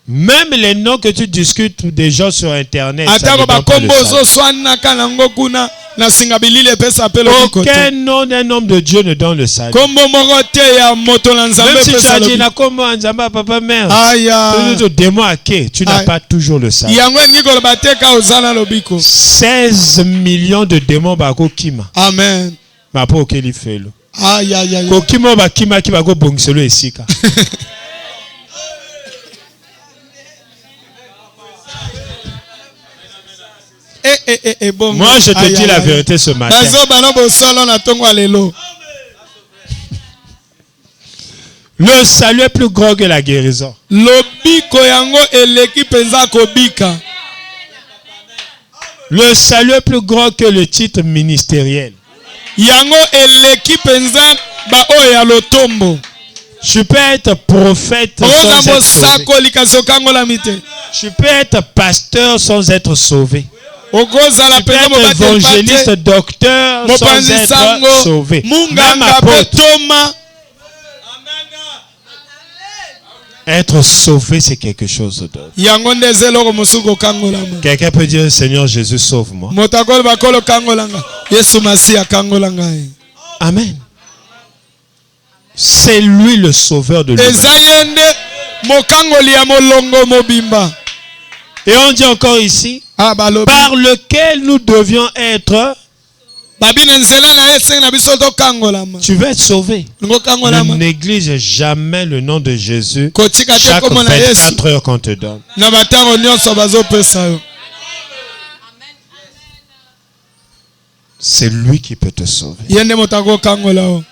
Même les noms que tu discutes des gens sur Internet, ça atako ne donne pas le bakombo salut. ozoswanaka nango kuna na singa bilili epesa pe lobiko Aucun te nom d'un homme de Dieu ne donne le salut. kombo moko te ya moto na nzambe Même si tu epesa as dit, lobiko na kombo anzamba papa mère, aya le démon à qui tu n'as Aïe. pas toujours le salut. yango elingi koloba te ka ozala lobiko 16 millions de démons bako kima. amen Ma po okeli felo. ayayaya Ko kima ba kima ki bako bongiselo esika. bon Moi je te dis la vérité ce matin. nazoba na bosolo na ntongo ya lelo Le salut est plus grand que la guérison. lobiko yango eleki mpenza kobika Le salut est plus grand que le titre ministériel. yango eleki mpenza baoyo ya lotombo Je peux être prophète oza sans être sauvé. mosakoli kasi okangolami te Je peux être pasteur sans être sauvé. okozala Je peux mpenza être mobati évangéliste, docteur sans mopanzi être sango sauvé. Même munganga mpe apôtre. toma Être sauvé, c'est quelque chose d'autre. yango nde eza eloko mosuku okangolama Quelqu'un peut dire, Seigneur Jésus, sauve-moi. moto akoloba kolo okangolanga yesu masi akangola ngai Amen. C'est lui le sauveur de l'humanité. eza ye nde mokangoli ya molongo mobimba Et on dit encore ici, balobi par lequel nous devions être, babi na nzela na ye esengi na biso tokangolama tu veux être sauvé. lingo Ne okangolama néglige jamais le nom de Jésus kotika te chaque kombo na yesu 24 heures qu'on te donne. na batango nyonso bazopesa yo C'est lui qui peut te sauver. ye nde moto akokangola yo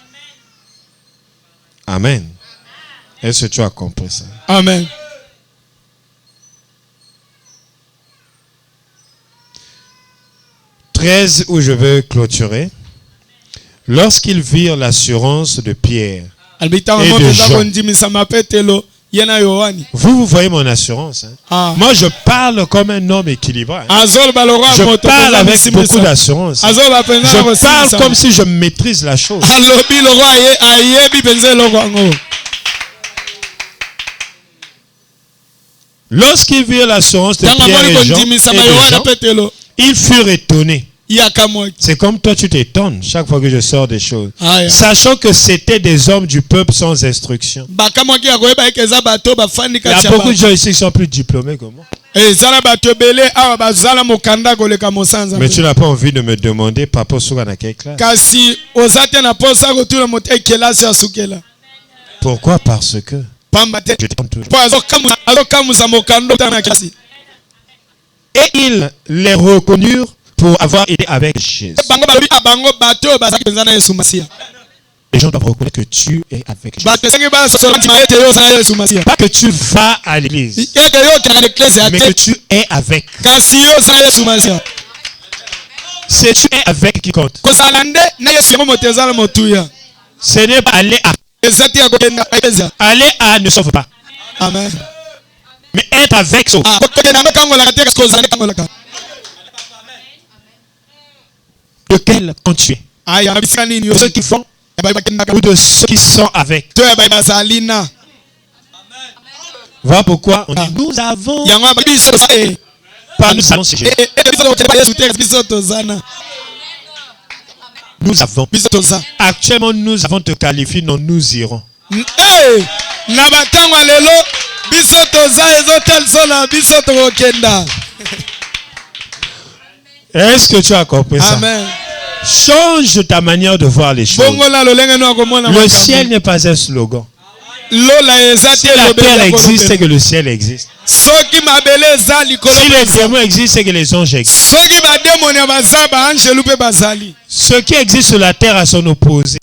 Amen. Est-ce que tu as compris ça? amen 13 où je veux clôturer. Lorsqu'ils virent l'assurance de Pierre. alobi ntango Et mo de mpenza Jean. kondimisama petelo ye na yohani Vous voyez mon assurance. Hein? Moi, je parle comme un homme équilibré. Hein? azoloba lokwa Je moto parle mpenza avec beaucoup mosimisa d'assurance. Hein? azoloba mpenza na Je parle mosimisa comme si je maîtrise la chose. alobi lokwa ayebi mpenza eloko yango Lorsqu'ils virent l'assurance de ntango Pierre amoni et Jean, kondimisama et de yohani Jean, petelo ils furent étonnés. ye akamwaki C'est comme toi, tu t'étonnes chaque fois que je sors des choses. aya Sachant que c'était des hommes du peuple sans instruction. bakamwaki ya koyeba eke eza bato bafandi Il y a kati ya beaucoup de bato gens ici qui sont plus diplômés que moi. ezala bato ebele awa bazala mokanda koleka mosanza Mais tu n'as pas envie de me demander, papa, souvent dans quelle classe? kasi oza te na posa kotuna moto ekelasi asukela Pourquoi? Parce que pamba te je t'aime toujours. mpo azokamusa mokanda otana kasi Et ils les reconnurent pour avoir été avec Jésus. Les gens doivent reconnaître que tu es avec Jésus. Pas que tu vas à l'église, mais que tu es avec. C'est tu es avec qui compte. Ce n'est pas aller à. Aller à ne sauve pas. Amen. Mais être avec sauve. De quel camp tu es? De ceux qui font ou de ceux qui sont avec. Voilà pourquoi on dit nous avons. Pas nous avons c'est Jésus. Nous avons. Actuellement nous avons te qualifié, non nous irons. Est-ce que tu as compris ça? Amen. Change ta manière de voir les choses. Le ciel n'est pas un slogan. Si la terre existe, c'est que le ciel existe. Si les démons existent, c'est que les anges existent. Ce qui existe sur la terre a son opposé.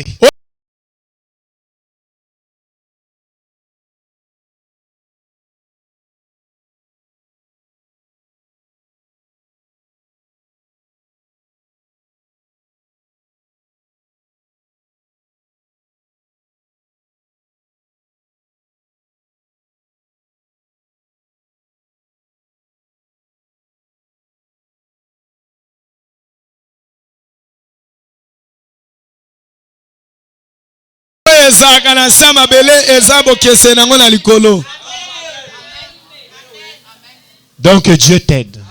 Donc Dieu t'aide.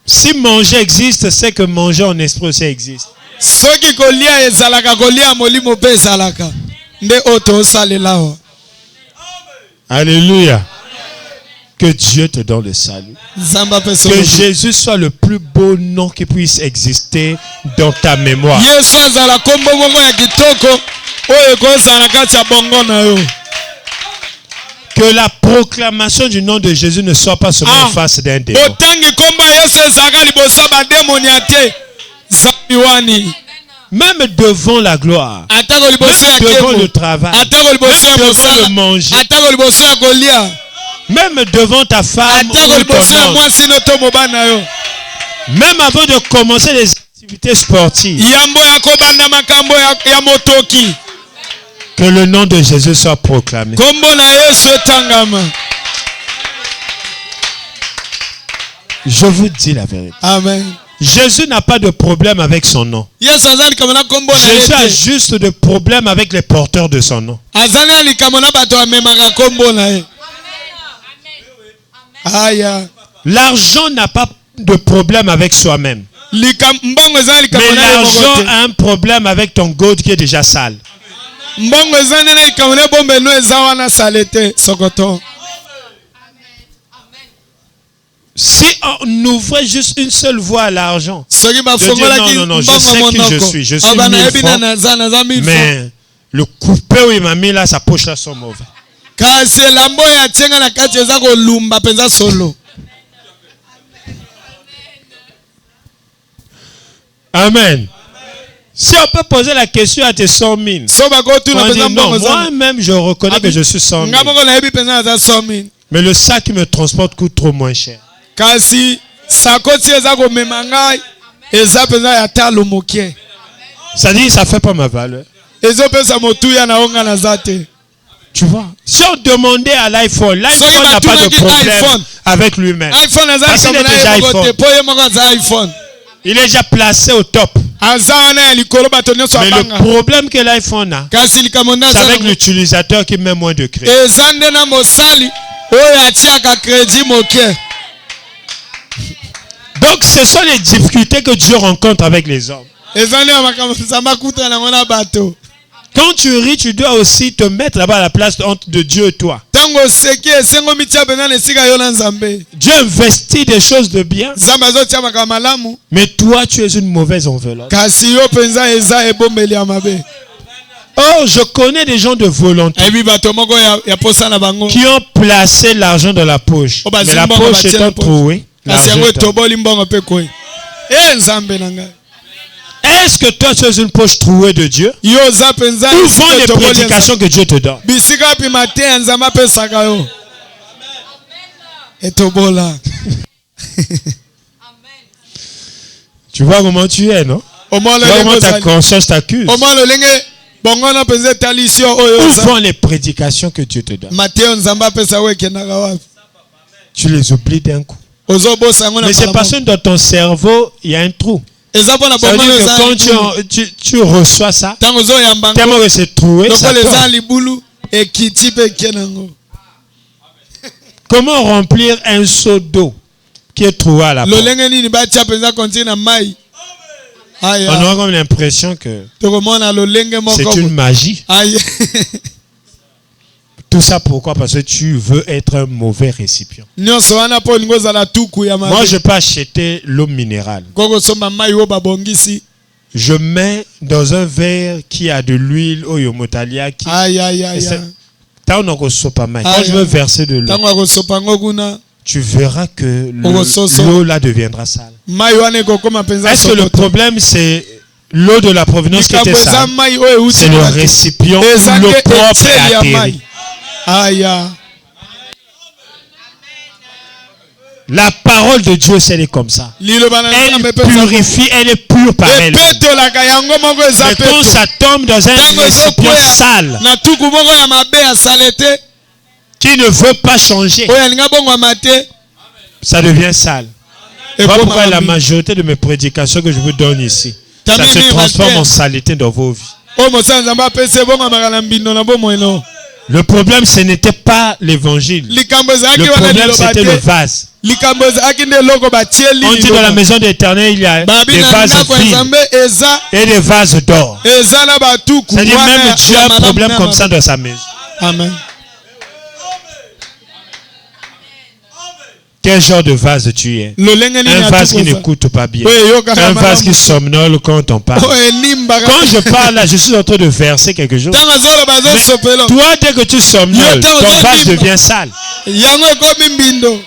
Si manger existe, c'est que manger en esprit aussi existe. Alléluia. Que Dieu te donne le salut. Que Jésus soit le plus beau nom qui puisse exister dans ta mémoire. Que la proclamation du nom de Jésus ne soit pas seulement en face d'un démon. Même devant la gloire, même devant le travail, même devant le manger, même devant ta femme ou ton homme, même avant de commencer les activités sportives, que le nom de Jésus soit proclamé. Je vous dis la vérité. Amen. Jésus n'a pas de problème avec son nom. Jésus a juste de problème avec les porteurs de son nom. L'argent n'a pas de problème avec soi-même. Mais l'argent a un problème avec ton gold qui est déjà sale. Si on ouvrait juste une seule voie à l'argent, je dis non, je sais qui je suis 1000 francs, mais le coupé où il m'a mis là, sa poche là sont mauvais. Amen. Si on peut poser la question à tes 100 000, on dit non, moi-même je reconnais que je suis 100 000. Mais le sac qui me transporte coûte trop moins cher. Ça dit, ça fait pas ma valeur. Tu vois, si on demandait à l'iPhone, l'iPhone n'a pas de problème avec lui-même. Parce qu'il est déjà iPhone. Il est déjà placé au top. Mais le problème que l'iPhone a, c'est avec l'utilisateur qui met moins de crédit. Donc ce sont les difficultés que Dieu rencontre avec les hommes. Quand tu ris, tu dois aussi te mettre là-bas à la place de Dieu et toi. Dieu investit des choses de bien. Mais toi, tu es une mauvaise enveloppe. Oh, je connais des gens de volonté qui ont placé l'argent dans la poche. Mais la poche étant trouée, kasi yango L'argent. etoboli mbongo mpe koi nzambe na ngai. Est-ce que toi tu es une poche trouée de Dieu? Yo oza mpenza Où esika vont les etoboli ya prédications que Dieu te donne? Nzambe. Bisika wapi mateya ya Nzambe apesaka yo etobola. Tu vois comment tu es, non? Omwa Tu vois comment lolenge ta ozali. conscience t'accuse? Omwa lolenge bongo na mpenza etalisi yo oyo Où oza. vont les prédications que Dieu te donne? mateyo Nzambe apesa yo ekendaka wapi? Tu les oublies d'un coup. Ozobosa yango na Mais c'est mbala parce que moko. dans ton cerveau, il y a un trou. eza mpo na Ça veut bongo dire que eza quand libulu. tu reçois ça, ntango ozoyamba ngo tellement que c'est troué, ça lokola eza tombe. libulu ekiti mpe eke nango. Comment remplir un seau d'eau qui est troué à la porte? lolenge nini batia mpenza kontine na mai? On aya aura comme l'impression que tokomona lolenge c'est moko une magie. aya Tout ça pourquoi? Parce que tu veux être un mauvais récipient. nyonso wana mpo olingi ozala tuku ya Moi, mabe. je peux acheter l'eau minérale. kokosomba mai oyo babongisi. Je mets dans un verre qui a de l'huile au yomotalia qui aya Et c'est- Tant on a sopa mai. Ah, Quand je yeah. veux verser de l'eau, ntango akosopa ngo kuna tu verras que Okososo. l'eau là deviendra sale. mai wana ekokoma mpenza Est-ce que le sokoto. problème c'est l'eau de la provenance qui likambo était eza sale? mai oyo euti C'est le na te. récipient où eza l'eau nde propre etieli est ya atterrie. mai. aya La parole de Dieu, c'est elle est comme ça. liloba na Elle Nzambe mpe eza purifie, elle est pure par elle. epetolaka yango moko eza Mais quand peto. ça tombe dans un ntango récipient ezokwea sale na tuku moko ya mabe ya sale te qui ne veut pas changer, oyo alinga bongwama te ça devient sale. Voilà pourquoi ekomaka la mbi. majorité de mes prédications que je vous donne ici, ça Tamini se transforme Mathieu. en saleté dans vos vies. oyo mosala Nzambe apesi ebongwamaka na mbindo na bomoi. Le problème, ce n'était pas l'évangile. likambo ezalaki Le wana problème, liloba c'était le te vase. likambo ezalaki nde eloko batieli On dit dans la maison de l'Éternel, il y a babi des na vases ndako ya vides Nzambe eza et des vases d'or. eza na batuku C'est-à-dire wana même ya- Dieu ya a un malamu problème na comme mabe. ça dans sa maison. Amen. Quel genre de vase tu es? lolenge nini Un ya vase tuku qui eza? n'écoute pas bien. oyo eyokaka Un vase malamu. qui somnole quand on parle. oyo elimbaka Quand je parle là, je suis en train de verser quelque chose. ntango azoloba Mais azosopelo toi, dès que tu somnoles, Yo, t'as ton besoin vase d'une- devient sale. yango ekomi mbindo.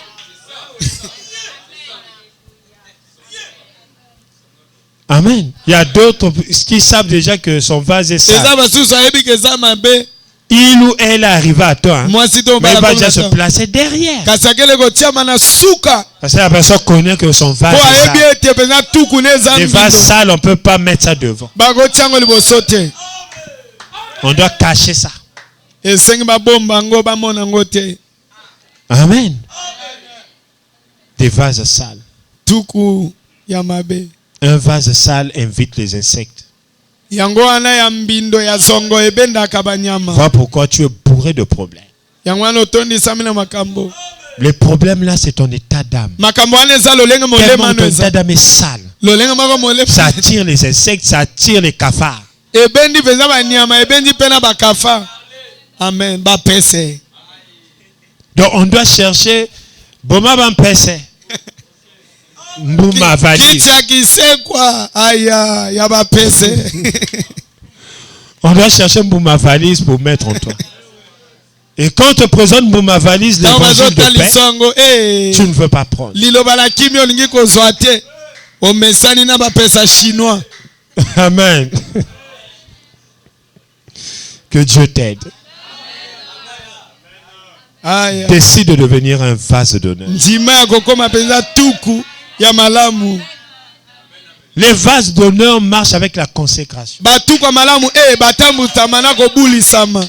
Amen. Il y a d'autres qui savent déjà que son vase est sale. eza basusu ayebi ke eza mabe Il ou elle est arrivé à toi. Hein? mwasi to Mais il va mobala déjà se komi na placer derrière. kasi akele kotiama na suka Parce que la personne connaît que son vase po est ayebi sale. ete mpenza tuku na eza Les vases mbindo sales, on ne peut pas mettre ça devant. bakotiango liboso te On doit cacher ça. esengi babomba yango bamona yango te. Amen. Des vases sales. tuku ya mabe Un vase sale invite les insectes. yango wana ya mbindo ya zongo ebendaka banyama. Voilà pourquoi tu es bourré de problèmes. yango wana otondisami na makambo. Le problème là, c'est ton état d'âme. makambo wana eza lolenge molema Tellement ano ton état eza d'âme est sale. lolenge moko molema Ça attire les insectes, ça attire les cafards. ebendi mpenza banyama ebendi mpe na bakafa. Amen. Bapese. Donc on doit chercher Boma Bampese. Mbouma valise. Kicha kisekwa. Aya ya bapese. On doit chercher Mbouma valise pour mettre en toi. Et quand on te présente Mbouma valise, l'évangile de paix, Songo tu ne veux pas prendre. liloba la kimi olingi kozwa te. Omesani na bapesa chinois. Amen. Que Dieu t'aide. Aya. Décide de devenir un vase d'honneur. Njima ya kokoma penza tuku ya malamu. Les vases d'honneur marchent avec la consécration. Batuku ya malamu batambutama na kobulisama.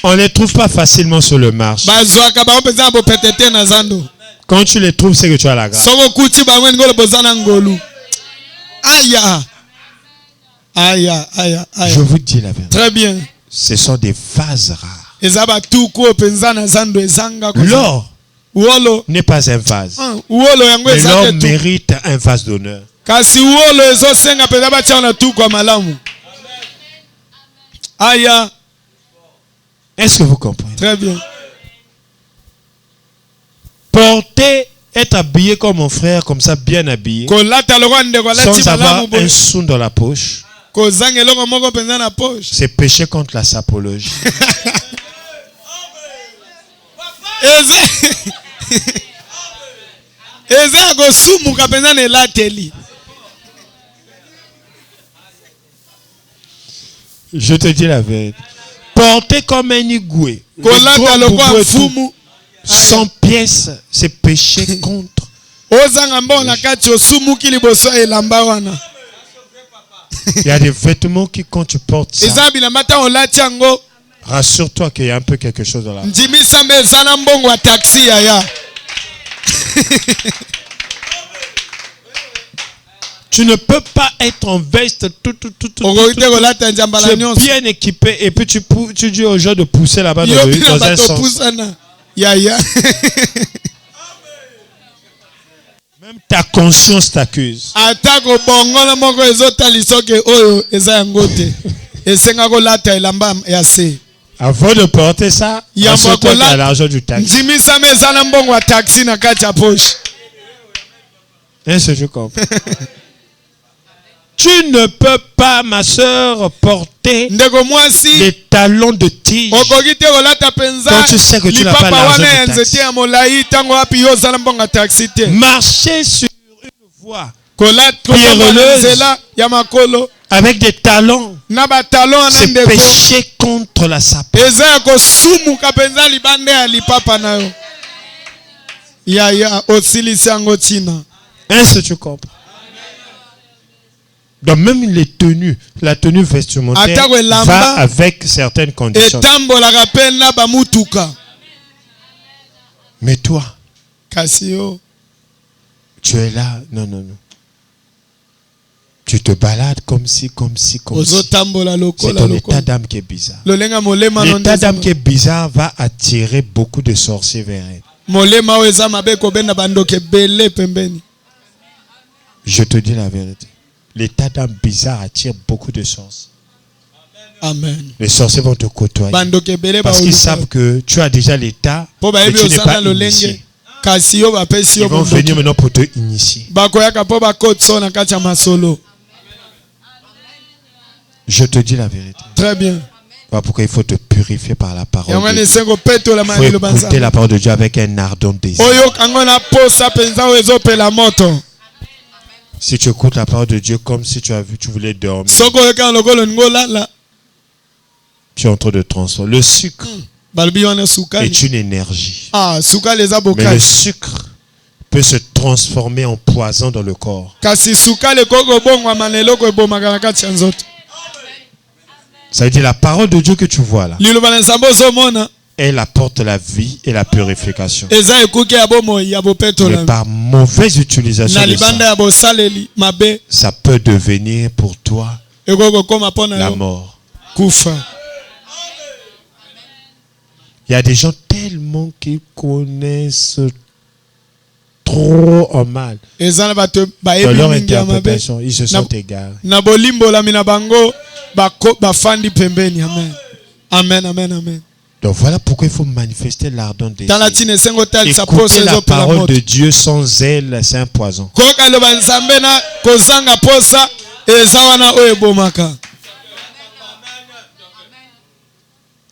On ne les trouve pas facilement sur le marché. Bazwaka bango penza bo petete na zando. Quand tu les trouves, c'est que tu as la grâce. Soko kuti bango ngolo bozana ngolu. Aya. Aya, aya, aya. Je vous dis la vérité. Très bien. Ce sont des vases rares. Ezaba tuku penza na zando ezanga ko. L'or Uolo. n'est pas un vase. Uolo yango Mais l'or ezake tu. mérite un vase d'honneur. Kasi uolo ezosenga penza batia na tuku ya malamu. Aya. Est-ce que vous comprenez? Très bien. Porter, être habillé comme mon frère, comme ça, bien habillé, Kolata lokwa ndeko lati sans avoir malamu bo. un sou dans la poche, Kozanga eloko moko penza na poche. c'est péché contre la sapologie. eza kosumuka penza na elateli. Je te dis la vérité. Porter comme un igoué. Kolata lokwa fumu. Sans pièce, c'est péché contre. Ozanga mbona kati osumuki liboso elamba wana. Il y a des vêtements qui, quand tu portes ça, Eza bilamba ta olati yango. rassure-toi qu'il y a un peu quelque chose dans la. Njimisa mbeza na mbongo wa taxi ya. Tu ne peux pas être en veste tout. Tu es bien équipé et puis tu dis aux gens de pousser là-bas dans un sens. Même ta conscience t'accuse. Avant de porter ça, assure-toi qu'il y a l'argent du taxi. Est-ce que tu comprends? Tu ne peux pas, ma soeur, porter les talons de tige quand tu sais que tu n'as pas l'argent de taxi. Marcher sur une voie pierreleuse avec des talons, c'est péché contre la sapeur. Est-ce que tu comprends? Donc même les tenues, la tenue vestimentaire va avec certaines conditions. Mais toi, tu es là, non. Tu te balades comme si. C'est ton état d'âme qui est bizarre. L'état d'âme qui est bizarre va attirer beaucoup de sorciers vers elle. Je te dis la vérité. L'état d'âme bizarre attire beaucoup de sorciers. Amen. Les sorciers vont te côtoyer parce qu'ils savent que tu as déjà l'état et tu n'es pas initié. Ils vont venir maintenant pour te initier. Je te dis la vérité. Très bien. Voilà pourquoi il faut te purifier par la parole de Dieu. Il faut écouter la parole de Dieu avec un ardent désir. Si tu écoutes la parole de Dieu comme si tu voulais dormir, tu es en train de transformer. Le sucre est une énergie. Mais le sucre peut se transformer en poison dans le corps. Ça veut dire la parole de Dieu que tu vois là, elle apporte la vie et la purification. Mais par mauvaise utilisation de ça peut devenir pour toi la mort. Il y a des gens tellement qui connaissent trop en mal. Dans leur interprétation, ils se sont égarés. Amen. Donc voilà pourquoi il faut manifester l'ardent désir. Écouter la parole de Dieu sans elle, c'est un poison.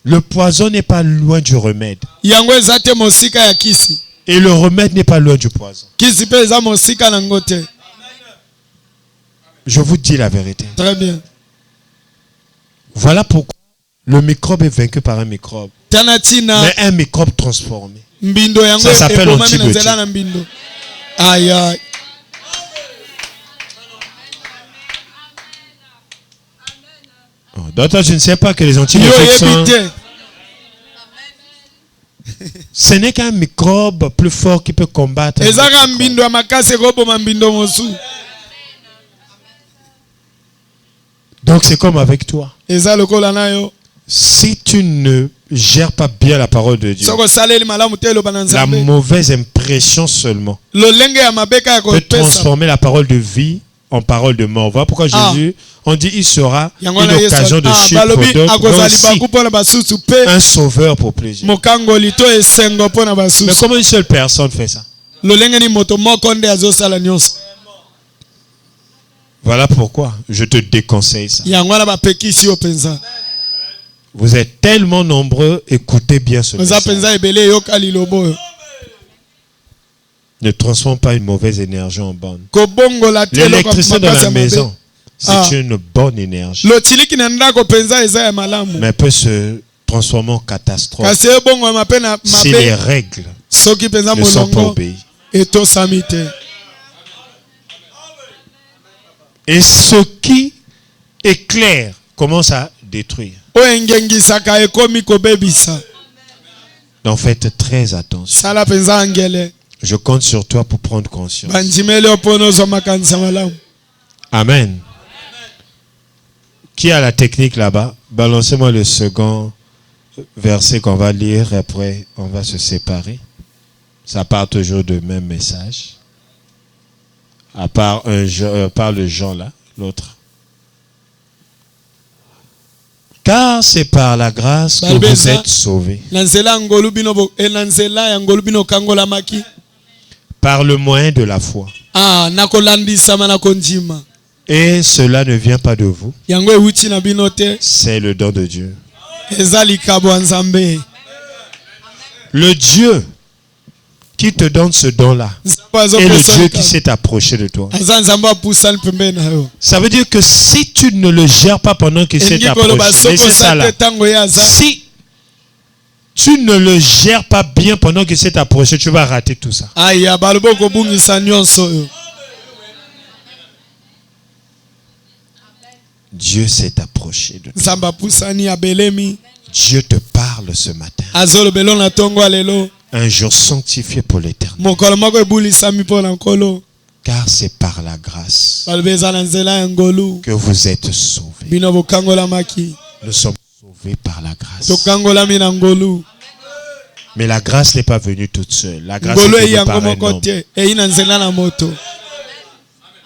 Le poison n'est pas loin du remède. Et le remède n'est pas loin du poison. Je vous dis la vérité. Très bien. Voilà pourquoi le microbe est vaincu par un microbe. Mais un microbe transformé. Ça s'appelle antibiotique. Donc toi, je ne sais pas que les antibiotiques sont... Ce n'est qu'un microbe plus fort qui peut combattre. Donc c'est comme avec toi. Si tu ne gères pas bien la parole de Dieu, la mauvaise impression seulement peut transformer la parole de vie en parole de mort. Voilà pourquoi Jésus, on dit, il sera une occasion de chute pour d'autres, aussi un sauveur pour plusieurs. Mais comment une seule personne fait ça? Voilà pourquoi je te déconseille ça. Vous êtes tellement nombreux, écoutez bien ce message. Ne transforme pas une mauvaise énergie en bonne. kobongola te eloko L'électricité de makasi la ya mabe. maison, c'est une bonne énergie. lotiliki na ndako penza eza ya malamu Mais peut se transformer en catastrophe kasi ebongwama mpe na si les mabe règles soki penza ne sont pas molongo obéies. etosami te. Et ce qui est clair commence à détruire. oyo engengisaka ekomi kobebisa. Donc faites très attention. sala penza angele Je compte sur toi pour prendre conscience. bandimeli oyo mpo nozwa makanisa malamu. Amen. Qui a la technique là-bas? Balancez-moi le second verset qu'on va lire et après on va se séparer. Ça part toujours du même message. À part le Jean là, l'autre. Car c'est par la grâce que vous êtes sauvés. na nzela ya ngolu bino na nzela ya ngolu bino kangolamaki. Par le moyen de la foi. na kolandisama na kondima. Et cela ne vient pas de vous. yango ewuti na bino te. C'est le don de Dieu. eza likabo ya nzambe. Le Dieu qui te donne ce don-là est le Dieu qui s'est approché de toi. aza nzambe apusani pembeni na yo. Ça veut dire que si tu ne le gères pas pendant qu'il s'est approché, mais c'est ça là. Si tu ne le gères pas bien pendant qu'il s'est approché, tu vas rater tout ça. aya balobi okobungisa nyonso oyo. Dieu s'est approché de toi. nzambe apusani abelemi. Dieu te parle ce matin. azolobela na ntongo ya lelo. Un jour sanctifié pour l'éternel. mokolo moko ebulisami mpo na nkolo. Car c'est par la grâce balobi eza na nzela ya ngolu que vous êtes sauvés. bino bokangolamaki. Nous sommes sauvés par la grâce. tokangolami na ngolu. Mais la grâce n'est pas venue toute seule. La grâce ngolu est eyi venue yango par un moko homme. te eyi na nzela na moto.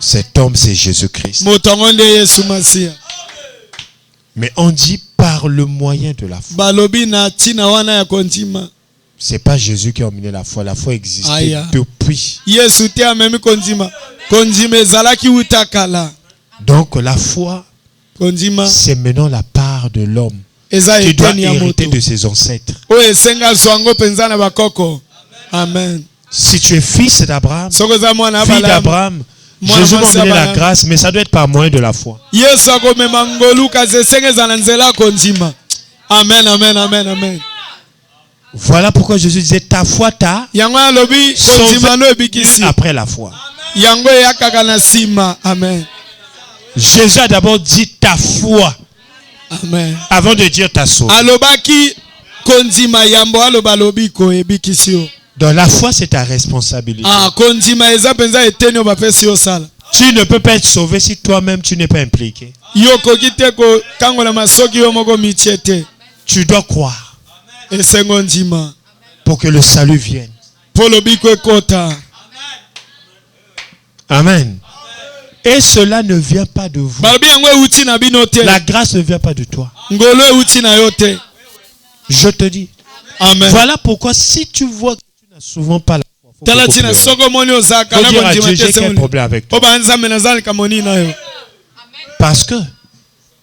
Cet homme, c'est Jésus-Christ. moto yango nde yesu masiya. Mais on dit par le moyen de la foi. balobi na ntina wana ya kondima. C'est pas Jésus qui a emmené la foi. La foi existait Aya. depuis. yesu te amemi kondima. kondima ezalaki wuta kala. Donc la foi, kondima c'est maintenant la part de l'homme eza qui doit eteni ya hériter moto de ses ancêtres. oyo esenga zwa yango mpenza na bakoko. amen. Si tu es fils d'Abraham, soki oza mwana fille abalamu d'Abraham, Moi, Jésus moi, m'a donné ça la va. grâce, mais ça doit être par moyen de la foi. yesu akomema ngolu kasi esenga eza na nzela kondima. amen amen amen amen. Voilà pourquoi Jésus disait ta foi t'a yango alobi kondima no ebikisi. après la foi. yango eyakaka na nsima. amen Jésus a d'abord dit ta foi amen. avant de dire ta sauve. alobaki kondima yambo aloba lobiko ebikisi yo. Donc la foi, c'est ta responsabilité. kondima eza mpenza eteni oyo bapesi yo sala. Tu ne peux pas être sauvé si toi-même tu n'es pas impliqué. yo koki te kokangolama soki yo moko mitie te. Tu dois croire esengo ndima pour que le salut vienne. mpo lobiko ekota. Amen. Et cela ne vient pas de vous. balobi yango ewuti na bino te. La grâce ne vient pas de toi. ngolo ewuti na yo te. Je te dis. amen. Voilà pourquoi si tu vois que tu n'as souvent pas la foi, faut tala beaucoup ntina pleurer. soko omoni ozalaka Faut na dire à Dieu, kondima j'ai te quel problème avec toi. po banzambe nazalika moni na yo. Parce que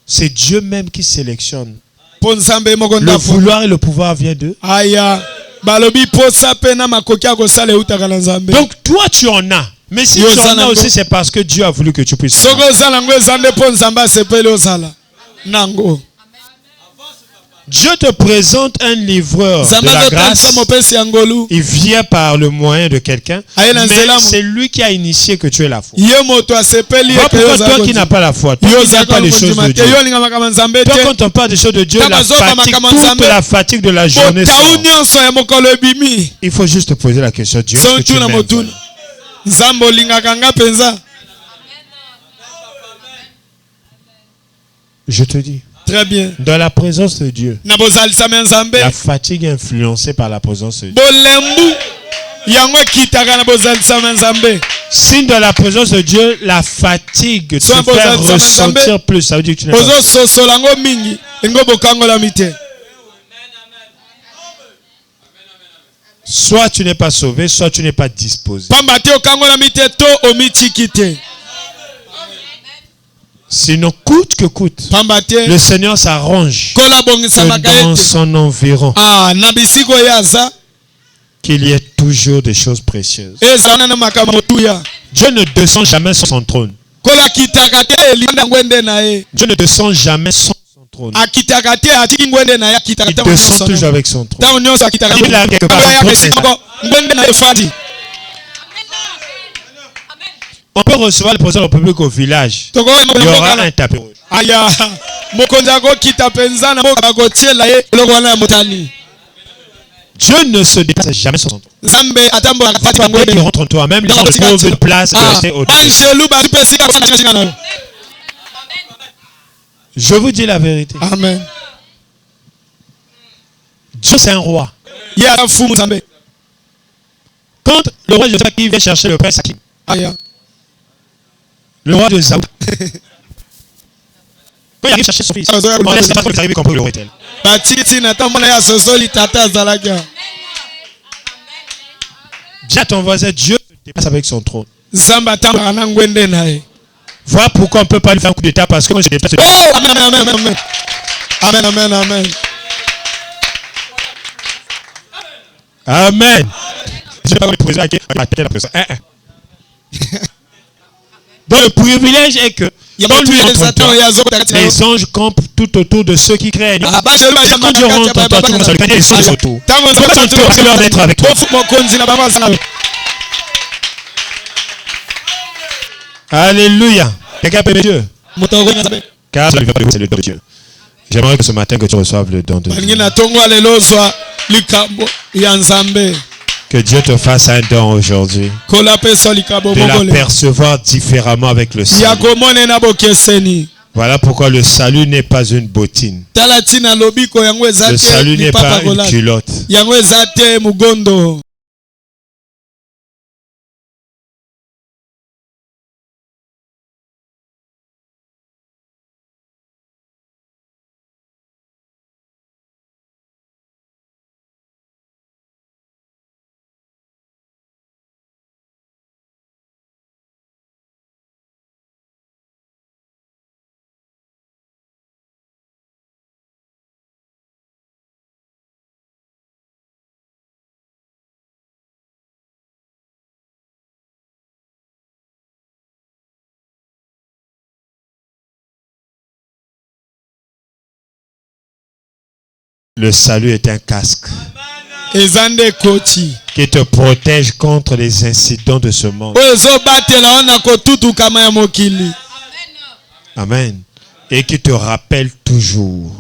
c'est Dieu même qui sélectionne. mpo nzambe ye moko Le ndafo. vouloir et le pouvoir vient d'eux. aya balobi posa mpe na makoki ya kosala eutaka na nzambe. Donc toi tu en as. Mais si Yo, tu en as Zanango. aussi, c'est parce que Dieu a voulu que tu puisses. soki ozala yango eza nde mpo nzambe asepeli ozala nango. Dieu te présente un livreur de nzambe la azotalisa grâce. mopesi ya ngolu. Il vient par le moyen de quelqu'un. Aye na Mais nzela mo- c'est lui qui a initié que tu aies la foi. ye moto asepeli Voilà eke yo pourquoi ozala toi qui n'as pas la foi, toi yo qui n'as pas les choses de te Dieu. yo olinga makambo ya nzambe Toi te. quand on parle des choses de Dieu, Quand la bazoba fatigue, makambo toute nzambe, la fatigue de la journée botau sort. nyonso ya mokolo ebimi. Il faut juste te poser la question, Dieu, est-ce que tu sontuna m'aimes motuna vraiment? nzambe olingaka nga mpenza. Je te dis, très bien. dans la présence de Dieu, na bozalisami ya nzambe la fatigue est influencée par la présence de Dieu. bolembu yango ekitaka na bozalisami ya nzambe. Si dans la présence de Dieu, la fatigue te Soit fait bozalisami ya ressentir nzambe, plus, ça veut dire que tu n'es pas. ozososola yango mingi engo bokangolami te. Soit tu n'es pas sauvé, soit tu n'es pas disposé. pamba te okangolami te to omitiki te. Sinon, coûte que coûte, pamba te le Seigneur s'arrange kola bongisamaka que dans ete son environ, na bisiko oyo aza qu'il y ait tout toujours des choses précieuses. eza na makambo motuya Dieu ne descend jamais sur son trône. kola kitaka te elanda ngwende na ye Dieu ne descend jamais sur son trône. akitaka te atiki ngwende na ye akitaka Il te descend toujours avec son trône. tango nyonso akitaka Il a quelque part son trône. ngwende na ye fadi. On peut recevoir le président de la République au village. Il y aura un tapis rouge. aya mokonzi akokita penza na mboka bakotiela ye eloko wana ya motani. Dieu ne se déplace jamais sur son trône. Nzambe atambolaka fati Dès qu'il bangwende rentre en toi-même, il trouve une place de rester au-dessus. angelu bazipe esika kusana nayo. Je vous dis la vérité. Amen. Dieu c'est un roi. Ye afumu Nzambe. Quand le roi Joseph qui vient chercher le prince Hakim, Aya le roi de Saoud, quand il arrive chercher son fils, on laisse pas trop les arriver comprendre le roi est-elle. batiti na tamona ya sosoli tata azalaki. Dis à ton voisin, Dieu se déplace avec son trône. Nzambe atambolaka na ngwende na ye. Voilà pourquoi on ne peut pas lui faire un coup d'état parce que quand je déplace. Oh, amen, amen, amen. Amen, amen, amen. Amen. Je ne vais pas le président qui a la personne. Donc le privilège est que quand lui entre toi, les anges campent tout autour de ceux qui craignent. Quand Dieu rentre en toi, tout le monde salut. Les anges autour. C'est l'heure d'être avec toi. Alléluia. Quelqu'un peut Dieu. Car cela ne veut pas c'est le don de Dieu. J'aimerais que ce matin que tu reçoives le don de Dieu. Que Dieu te fasse un don aujourd'hui. De l'apercevoir différemment avec le salut. Voilà pourquoi le salut n'est pas une bottine. Le salut n'est pas une culotte. Le salut est un casque qui te protège contre les incidents de ce monde. Amen. Et qui te rappelle toujours.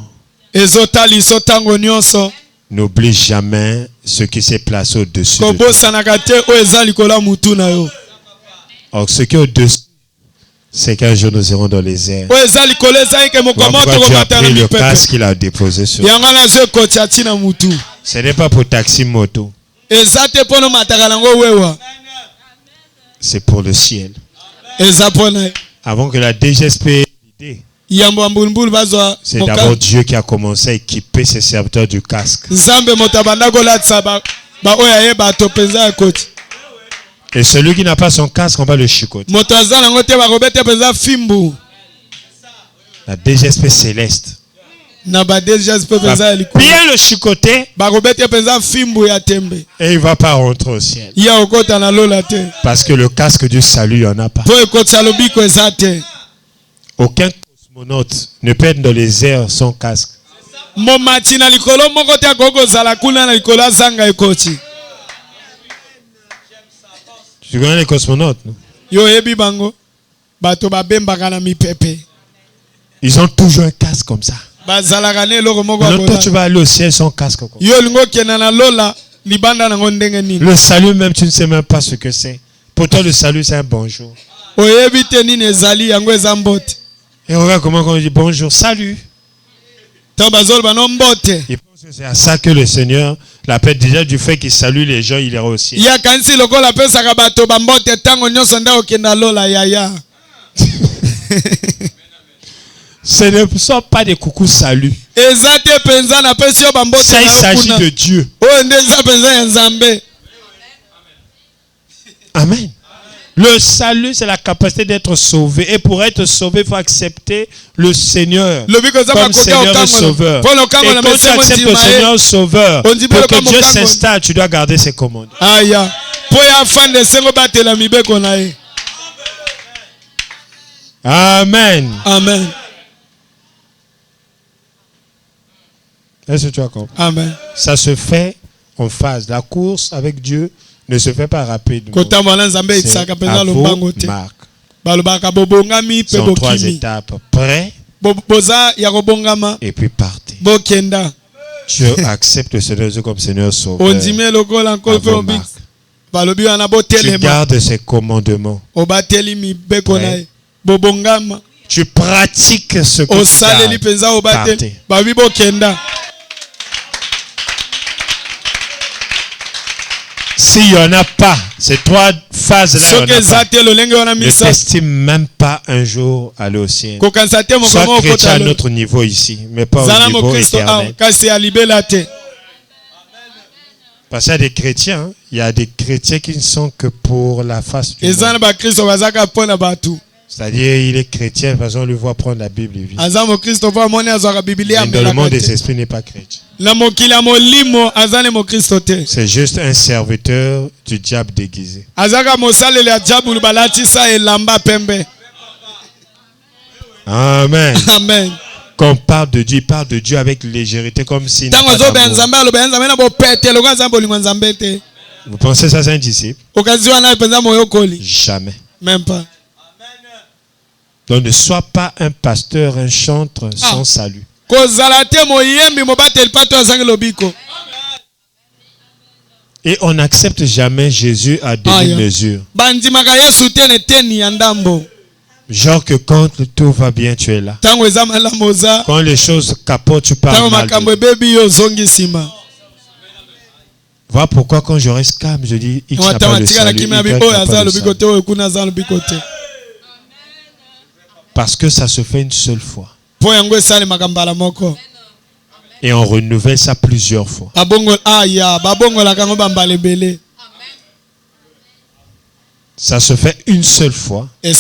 N'oublie jamais ce qui s'est placé au-dessus de toi. Or, ce qui est au-dessus, c'est qu'un jour nous irons dans les airs. Pourquoi tu as pris le casque qu'il a déposé sur toi? Ce n'est pas pour taxi moto. C'est pour le ciel. Avant que la DGSP ait l'idée, c'est d'abord Dieu qui a commencé à équiper ses serviteurs du casque. Et celui qui n'a pas son casque, on va le chicoter. La DGSP céleste. Bien le chicoter. Et il ne va pas rentrer au ciel. Parce que le casque du salut, il n'y en a pas. Aucun cosmonaute ne peut être dans les airs sans casque. Tu connais les cosmonautes, non? Ils ont toujours un casque comme ça. Alors toi, tu vas aller au ciel sans casque. Le salut même, tu ne sais même pas ce que c'est. Pour toi, le salut, c'est un bonjour. Et regarde comment on dit bonjour, salut. Et c'est à ça que le Seigneur l'appelle déjà du fait qu'il salue les gens, il ira au ciel. Ce ne sont pas des coucous salut. Ça, il s'agit de Dieu. Amen. Le salut, c'est la capacité d'être sauvé. Et pour être sauvé, il faut accepter le Seigneur comme Seigneur et Sauveur. Et quand tu acceptes le Seigneur Sauveur, pour que Dieu s'installe, tu dois garder ses commandes. Amen. Amen. Est-ce que tu as compris? Amen. Ça se fait en phase. La course avec Dieu ne se fait pas rapidement. C'est à vos marques. C'est en 3 étapes. Prêt et puis partez. Dieu accepte le Seigneur comme Seigneur Sauveur. Tu gardes ses commandements. Prêt. Tu pratiques ce que tu as. Partez. S'il n'y en a pas, ces 3 phases-là, ne t'estime même pas un jour aller au ciel. Sois chrétien à notre niveau ici, mais pas au niveau éternel. Parce qu'il y a des chrétiens, il y a des chrétiens qui ne sont que pour la face du monde. C'est-à-dire, il est chrétien, parce qu'on le voit prendre la Bible, il vit. Mais dans le monde des esprits, il n'est pas chrétien. C'est juste un serviteur du diable déguisé. Amen. Amen. Quand on parle de Dieu, il parle de Dieu avec légèreté, comme s'il n'a pas d'amour. Vous pensez que ça c'est un disciple? Jamais. Même pas. Donc ne sois pas un pasteur, un chantre sans salut. Et on n'accepte jamais Jésus à demi-mesure. Genre que quand tout va bien, tu es là. Quand les choses capotent, tu parles mal. Voilà pourquoi quand je reste calme, je dis X n'a pas le salut, Y n'a pas le salut. Parce que ça se fait une seule fois. Et on renouvelle ça plusieurs fois. Ça se fait une seule fois. Et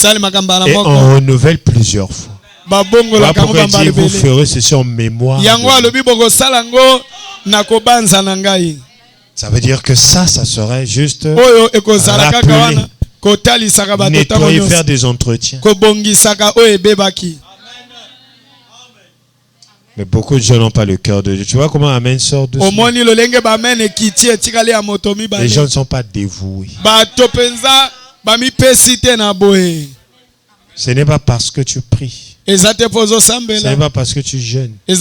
on renouvelle plusieurs fois. Voilà pourquoi il dit, vous ferez ceci en mémoire. Ça veut dire que ça serait juste rappeler. Nettoyer, faire des entretiens. Mais beaucoup de gens n'ont pas le cœur de Dieu. Tu vois comment Amen sort de ça? Les gens ne sont pas dévoués. Ce n'est pas parce que tu pries. Ce n'est pas parce que tu jeûnes. Mais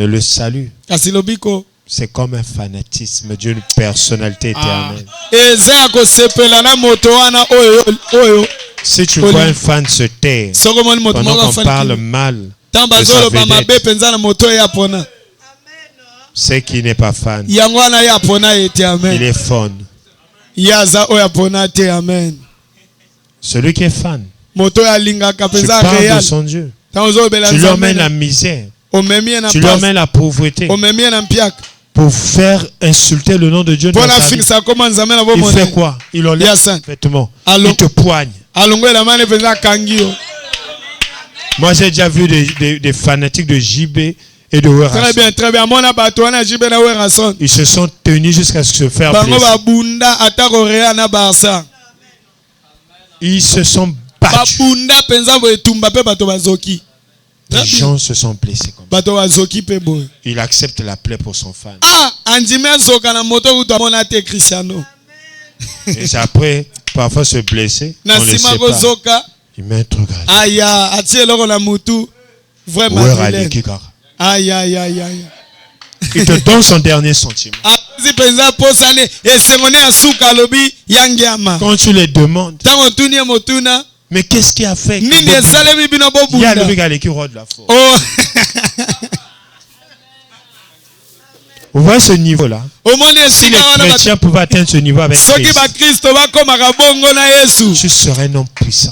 le salut, c'est comme un fanatisme d'une personnalité éternelle. Si tu vois un fan se taire pendant qu'on parle mal de sa vedette, c'est qu'il n'est pas fan. Il est fan. Celui qui est fan, tu parles de son Dieu. Tu lui emmènes la misère. Tu lui emmènes la pauvreté. Pour faire insulter le nom de Dieu. Il fait quoi? Il enlève ses vêtements. Il te poigne. Moi j'ai déjà vu des fanatiques de JB et de Werason. Très bien. Ils se sont tenus jusqu'à se faire blesser. Ils se sont battus. Les gens se sont blessés comme ça. Il accepte la plaie pour son fan. Et c'est après, parfois se blesser, on le sait pas. Il met un truc à il te donne son dernier sentiment. Quand tu les demandes, mais qu'est-ce qui a fait? Il y a le gars qui rôde la faute. Vous voyez ce niveau-là? Si les chrétiens pouvaient atteindre ce niveau avec Christ, tu serais un homme puissant.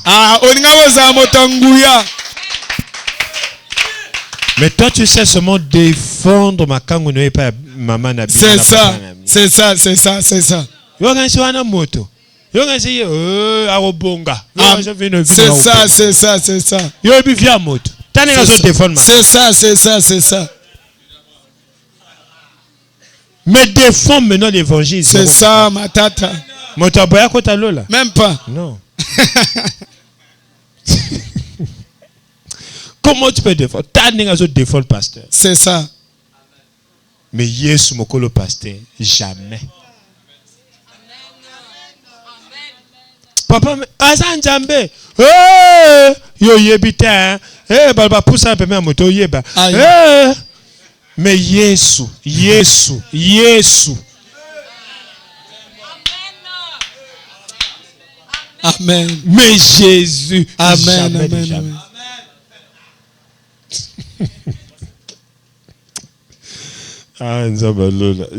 Mais toi, tu sais seulement défendre ma kangu ne pas maman nabi. C'est ça. C'est ça, c'est ça, c'est ça. C'est ça, c'est ça, c'est ça. Mais défends maintenant l'évangile. C'est ça, ma tata. Même pas. Non. Comment tu peux défendre? Défendre le pasteur. C'est ça. Mais Yesu mokolo pasteur, jamais. Papa, Azan Jambe. Yo yebita. Balba poussa un peu ma moto yeba. Mais Yesu. Amen. Mais Jésus. Amen. Jamais, Amen. jamais. Amen.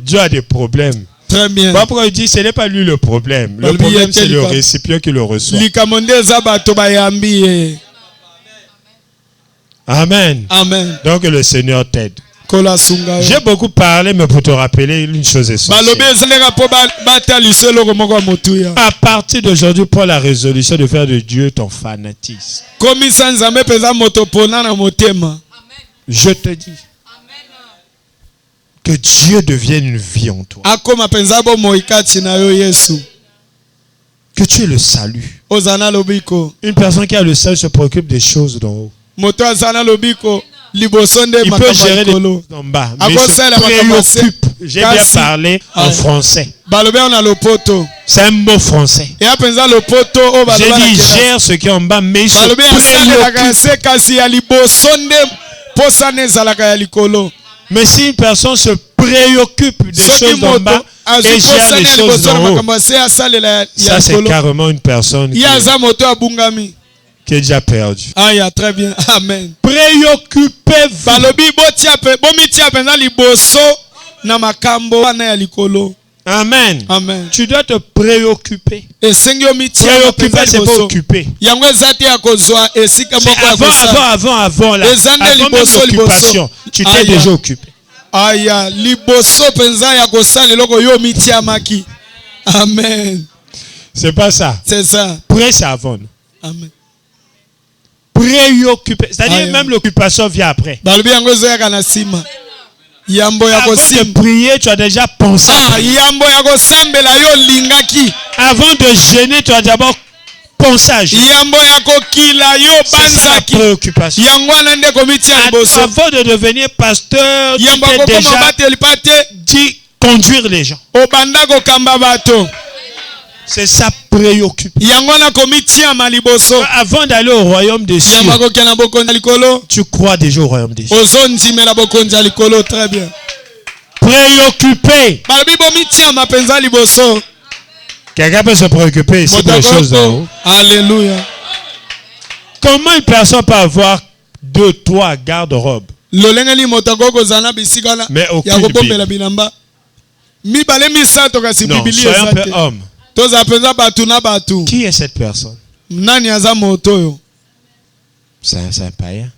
Dieu a des problèmes. Très bien. Pourquoi il dit ce n'est pas lui le problème. Le problème c'est le récipient qui le reçoit. Amen. Amen. Donc le Seigneur t'aide. J'ai beaucoup parlé, mais pour te rappeler une chose essentielle. À partir d'aujourd'hui, prends la résolution de faire de Dieu ton fanatisme. Je te dis que Dieu devienne une vie en toi. Que tu aies le salut. Une personne qui a le salut se préoccupe des choses d'en haut. Il peut gérer les choses d'en bas, mais il se préoccupe. J'ai bien parlé en français. C'est un mot français. J'ai dit gère ce qui est en bas, mais il se préoccupe. Mais si une personne se préoccupe des choses d'en bas et gère les choses d'en haut, ça c'est carrément une personne qui est déjà perdu. Très bien. Amen. Préoccupez-vous. Amen. Amen. Tu dois te préoccuper. Préoccuper, c'est pas occuper. C'est avant même l'occupation. Tu t'es déjà occupé. Amen. C'est pas ça. C'est ça. Prêt, c'est avant. Amen. Préoccupé. C'est-à-dire même l'occupation vient après. Avant de prier, tu as déjà pensé. Avant de jeûner, tu as d'abord pensé à jeûner. C'est ça la préoccupation. Avant de devenir pasteur, tu t'es déjà dit conduire les gens. C'est ça préoccupé. Avant d'aller au royaume des cieux, tu crois déjà au royaume des cieux. Très bien. Préoccupé. Quelqu'un peut se préoccuper ici des choses d'en haut. Alléluia. Comment une personne peut avoir 2, 3 garde-robes, mais aucune Bible? Non, soyons un peu homme. Qui est cette personne? C'est un païen.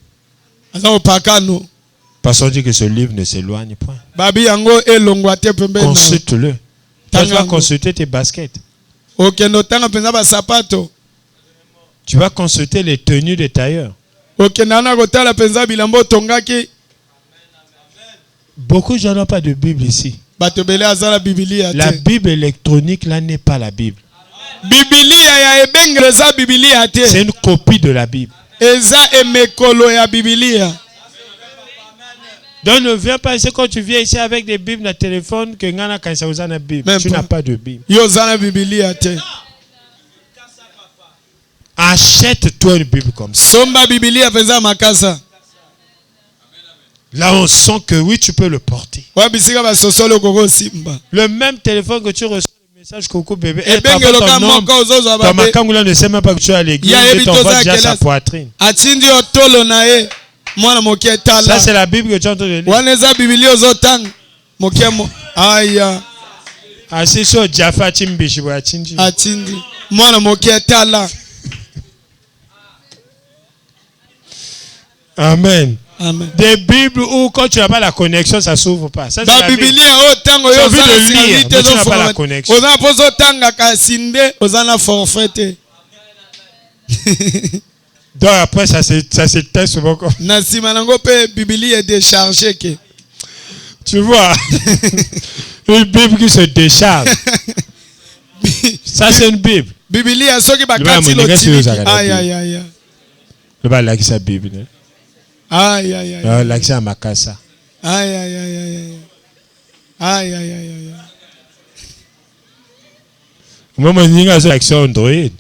Parce qu'on dit que ce livre ne s'éloigne point. Consulte-le. Tu vas consulter tes baskets. Tu vas consulter les tenues des tailleurs. Beaucoup de gens n'ont pas de Bible ici. La Bible électronique là n'est pas la Bible. C'est une copie de la Bible. Donc ne viens pas ici quand tu viens ici avec des Bibles dans le téléphone que ngana quand ça usa na Bible. Tu n'as pas de Bible. Achète-toi une Bible comme ça. Là on sent que oui tu peux le porter. Le même téléphone que tu reçois le message coucou bébé. Et papa ton homme, ton makangula ne sait même pas que tu es à l'église et t'envoie déjà sa poitrine. Ça c'est la Bible que tu as entendu lire. Assis sur Jaffa Chimbishi wa Chinji. Amen. Amen. Des Bibles où quand tu n'as pas la connexion, ça ne s'ouvre pas. Ça, c'est Dans la la Bible. Bible, tu as envie de lire, mais tu n'as pas la connexion. Tu as forfait. Donc après, ça s'éteint souvent comme... Bible est déchargée. Tu vois, une Bible qui se décharge. Ça, c'est une Bible. Bible est ce qui va aïe, aïe, aïe. Le bas là qui sa Bible. Aïe, aïe, aïe. Là qui sa makasa. Aïe, aïe, aïe, aïe. Aïe, aïe, aïe, aïe. Moi, je suis en l'action Android.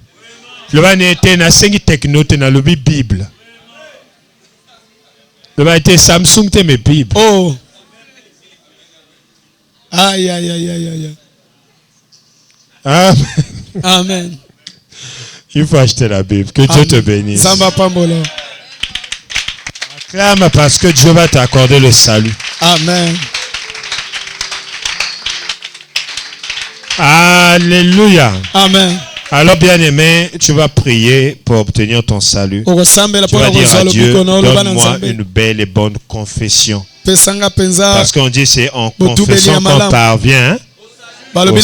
Le bas n'était na 5 techno, tu na lobby Bible. Le bas était Samsung, tu mes Bible. Oh. Aïe, aïe, aïe, aïe, aïe. Amen. Amen. Il faut acheter la Bible. Que Dieu te bénisse. Samba Pambola. Acclame parce que Dieu va t'accorder le salut. Amen. Alléluia. Amen. Alors, bien-aimé, tu vas prier pour obtenir ton salut. Tu vas dire à Dieu, donne-moi une belle et bonne confession. Parce qu'on dit c'est en confession qu'on parvient. Donc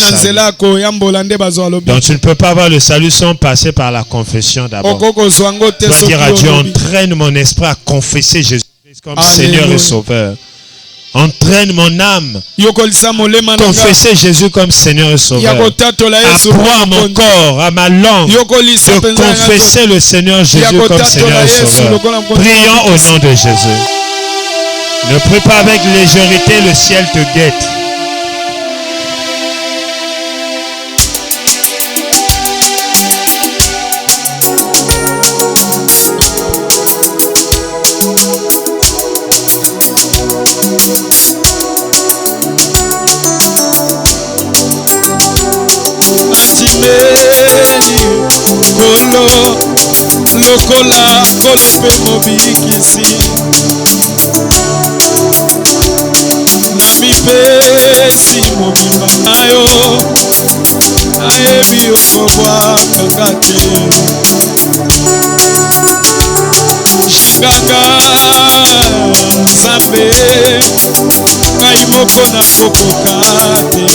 tu ne peux pas avoir le salut sans passer par la confession d'abord. Tu vas dire à Dieu, entraîne mon esprit à confesser Jésus-Christ comme Seigneur et Sauveur. Entraîne mon âme. Confesser Jésus comme Seigneur et Sauveur. Apprends à mon corps, à ma langue, de confesser le Seigneur Jésus comme Seigneur et Sauveur. Prions au nom de Jésus. Ne prie pas avec légèreté, le ciel te guette. Kolo lokola kolope mobikisi na mipesi mobimba nayo nayebi okobwakaka te jinganga Nzambe ngai moko nakokoka te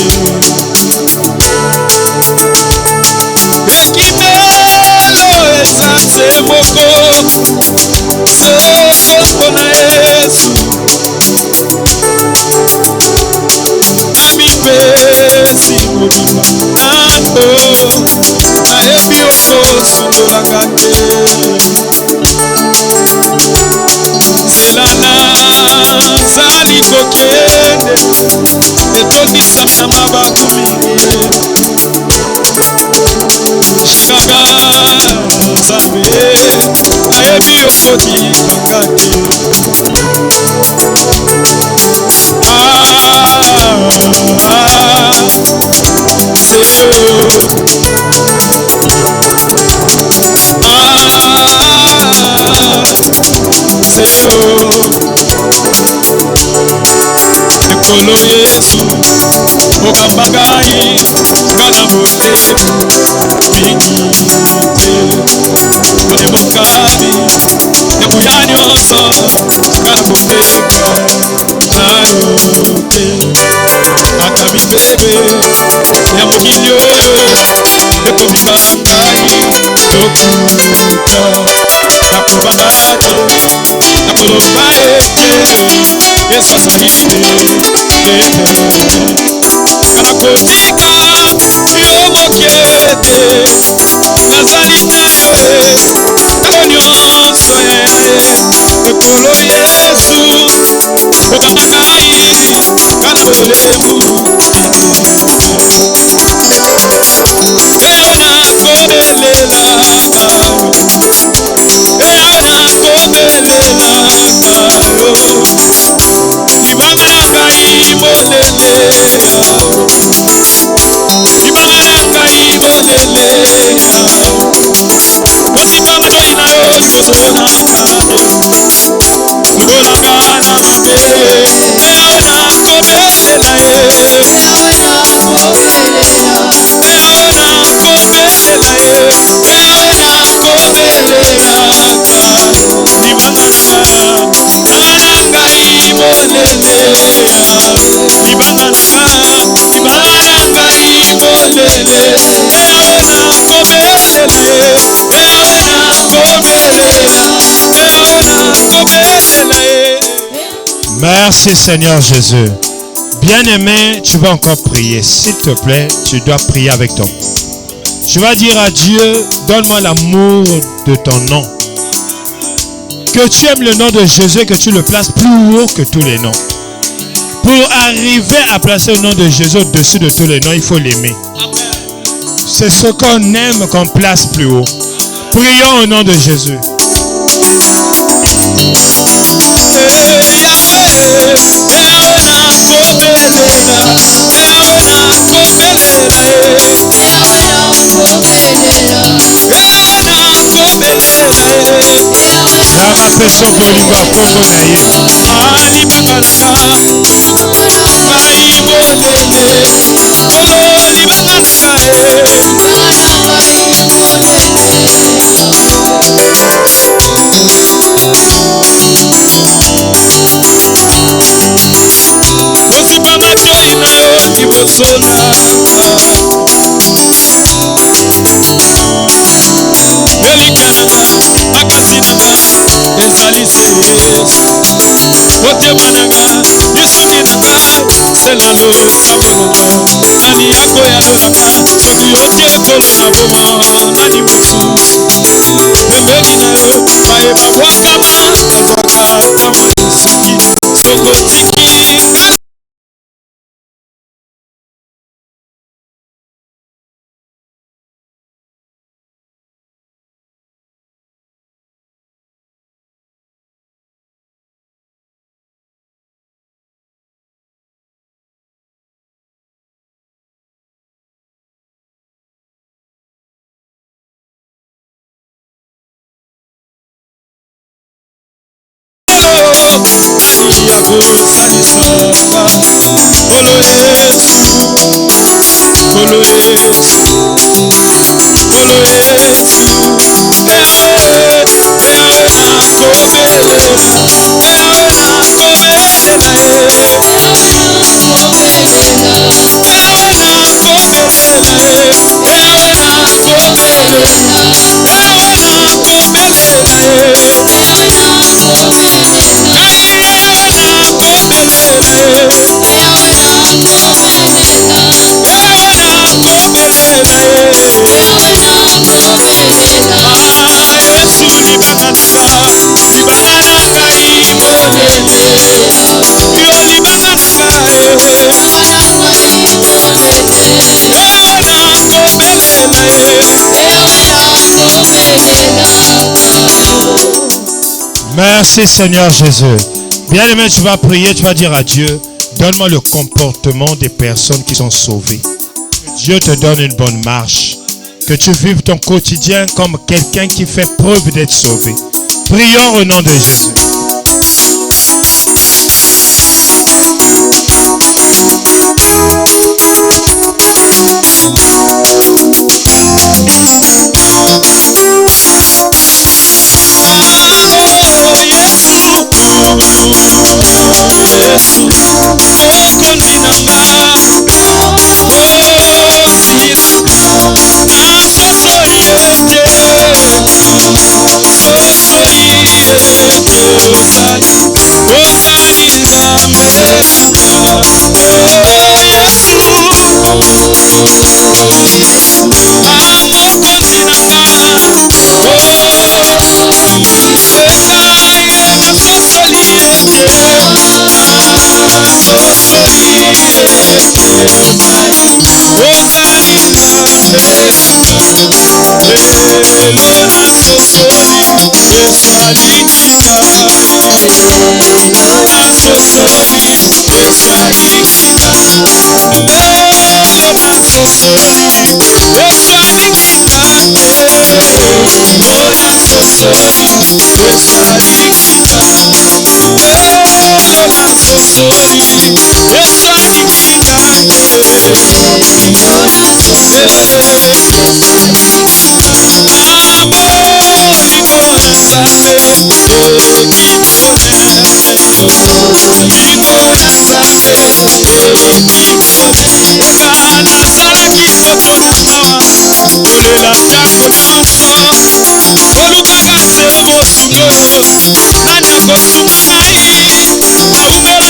ekimelo eza nze moko soko na Yesu namipesi mobimba nando nayebi okosololanga te nzela nazali kokende etondisama na mabaku mingi Nzambe ayebi okotikanga te ekolo Yesu okamba ngai kana bote mingi te ane mokabi ebuya nyonso kana kobeka nayo te ata mibebe ya mokili oyo ekomibala ngai lokuta nakobanga te nakoloba ete esosoli te kana kotika yo mokete nazali na yo ntango nyonso ekolo Yesu okanga ngai kana bolemu eyo nakobelela libanga na ngai molele libanga na ngai molele kositanga doi na yo sozolanga lobolanga na mabe eyo nakobelela ye Merci Seigneur Jésus. Bien-aimé, tu vas encore prier. S'il te plaît, tu dois prier avec toi. Tu vas dire à Dieu, donne-moi l'amour de ton nom. Que tu aimes le nom de Jésus et que tu le places plus haut que tous les noms. Pour arriver à placer le nom de Jésus au-dessus de tous les noms, il faut l'aimer. C'est ce qu'on aime qu'on place plus haut. Prions au nom de Jésus. Peso bolingo kongo na ye alibakanaka ngai molele osipa matoi na yo libosola elikanaka makasi nanga ezali se yesu motema nanga lisungi nanga selalo ya bolongo nani akoyalolaka soki otie ekolo na boma nani mosusu pembeni na yo mayeba bwakama nazwaka ntango lisungi sokotiki yakosalisa kolo yesu kolo yesu kolo yesu eyawe nakobelela eyawe nakobelela Merci Seigneur Jésus. Bien-aimé, tu vas prier, tu vas dire à Dieu, donne-moi le comportement des personnes qui sont sauvées. Que Dieu te donne une bonne marche. Que tu vives ton quotidien comme quelqu'un qui fait preuve d'être sauvé. Prions au nom de Jésus. Nani akosunga ngai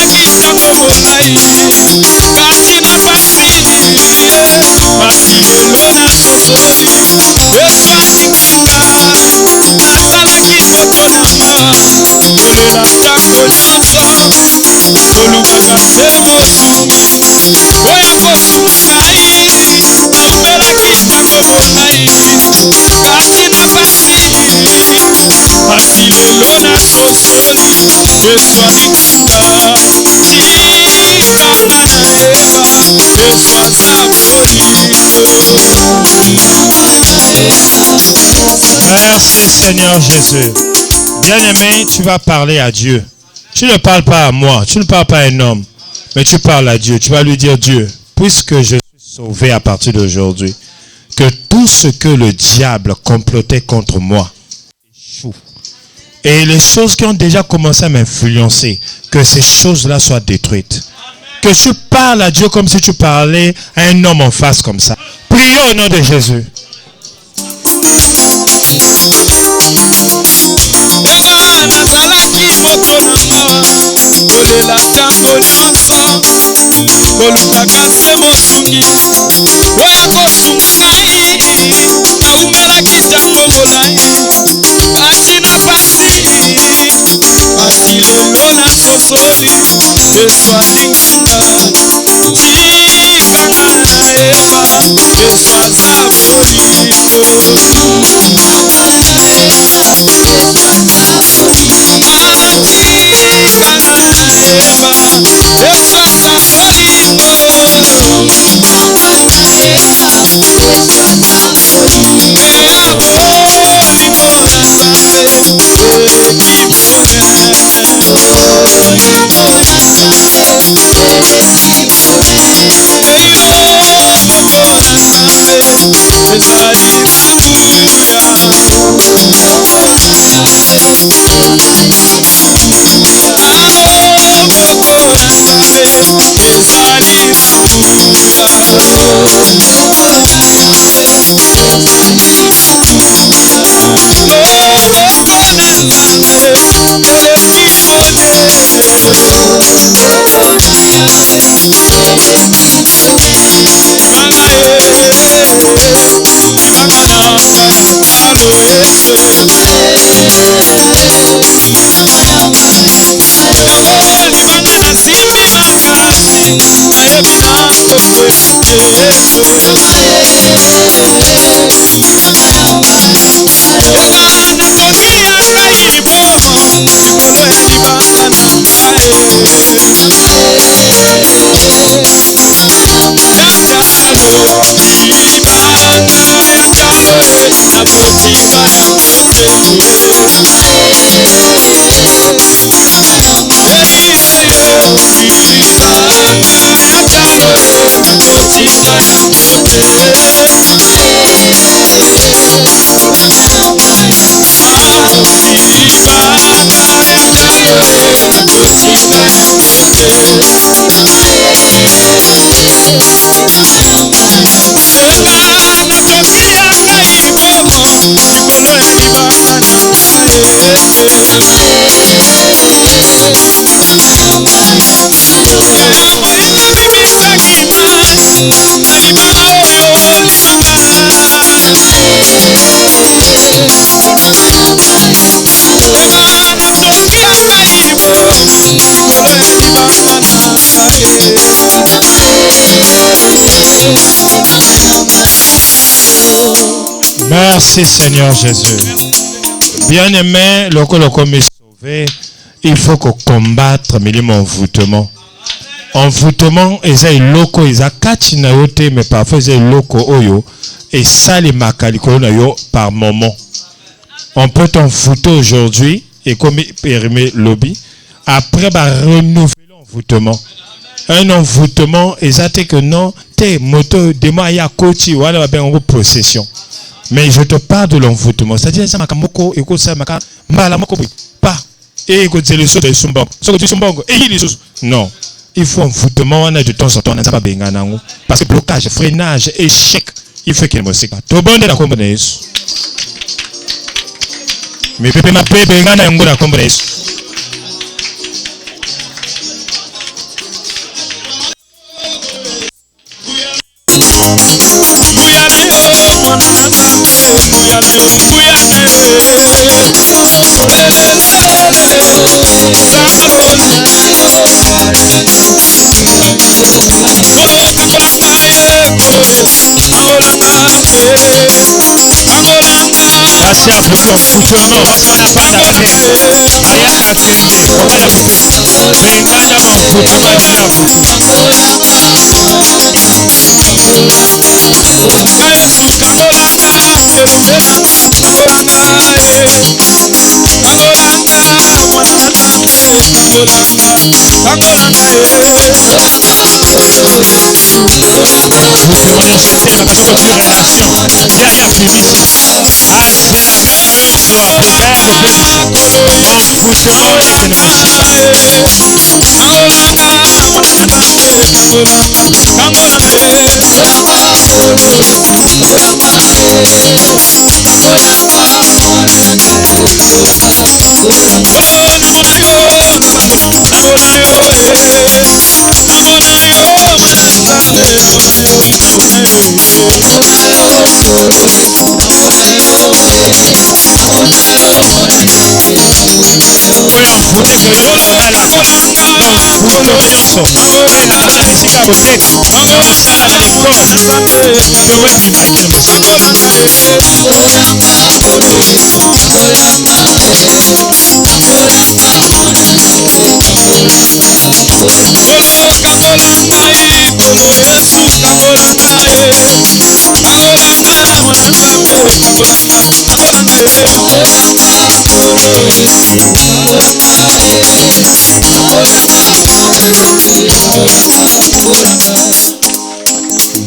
Merci Seigneur Jésus. Bien-aimé, tu vas parler à Dieu. Tu ne parles pas à moi, tu ne parles pas à un homme, mais tu parles à Dieu. Tu vas lui dire, Dieu, puisque je suis sauvé à partir d'aujourd'hui, que tout ce que le diable complotait contre moi échoue. Et les choses qui ont déjà commencé à m'influencer, que ces choses-là soient détruites. Que tu parles à Dieu comme si tu parlais à un homme en face comme ça. Prions au nom de Jésus. Merci Seigneur Jésus. Bien-aimé, loco m'est sauvé. Il faut qu'on combattre mon envoûtement. Envoûtement, ils ont loco, ils ont quatre naote, mais parfois ils ont loco oyo et ça les makaliko nayo par moment. On peut t'envoûter aujourd'hui et comme périmé lobby. Après, renouveler l'envoûtement. Un envoûtement, exact que non, t'es moto, démoya coach, ou alors en possession. Mais je te parle de l'envoûtement. C'est-à-dire, ça m'a kamoko, et que ça m'a mal pas. Et que c'est le saut de Sumbong. Ce que tu Sumbong, et il est non. Il faut envoûtement, on a de temps en temps, on n'a pas besoin. Parce que blocage, freinage, échec, il faut qu'il me sait pas. Tout bon de la combinaison. Mais pépé ma pépé, on a un goût de la combinaison. Asia Buto, Futuama, Wakana Panda Kate, Ayaka Kende, Wakana Kate, Menganya Mamputu Kanyama. Vous témoignez sur terre, parce que votre relation, derrière Félix,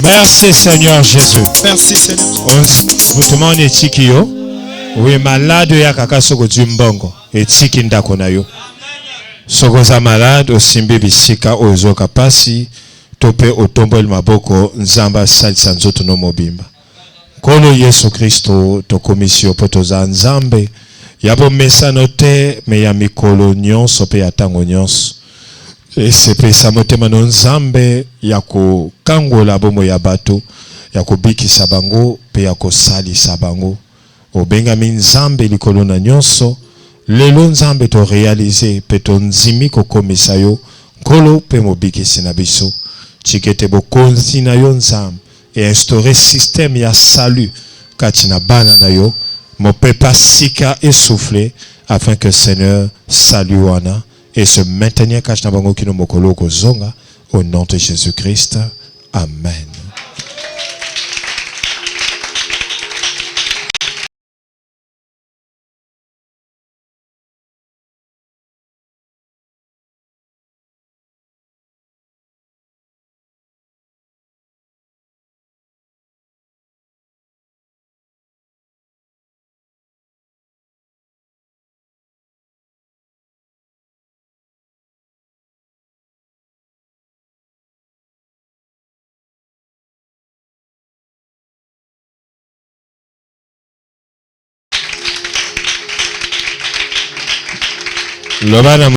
Merci Seigneur Jésus. Merci Seigneur. Vous demandez Etikio. Oui, malade ya kaka soko jimbongo. Etiki ndako na yo. Soko za malade osimbi bisika ozo kapasi tope otombo el maboko nzamba salisa nzoto no mobimba. Kono Yesu Kristo to komisio poto za nzambe yabo mesa note me ya mikolo nyonso pe atango nyonso. Esepesa motema no nzambe ya kokangola bomo ya bato ya kobikisa bango pe ya kosalisa bango obengami nzambe likolo na nyonso lelo nzambe to réaliser pe to nzimi kokomisa yo nkolo pe mobikisi na biso chikete bokonzi na yo nzambe et instaurer système ya salut kati na bana na yo mopepa sika essoufflé afin que Seigneur salut wana et se maintenir kachna bango kino mokolo kozonga au nom de Jésus-Christ. Amen. Lobana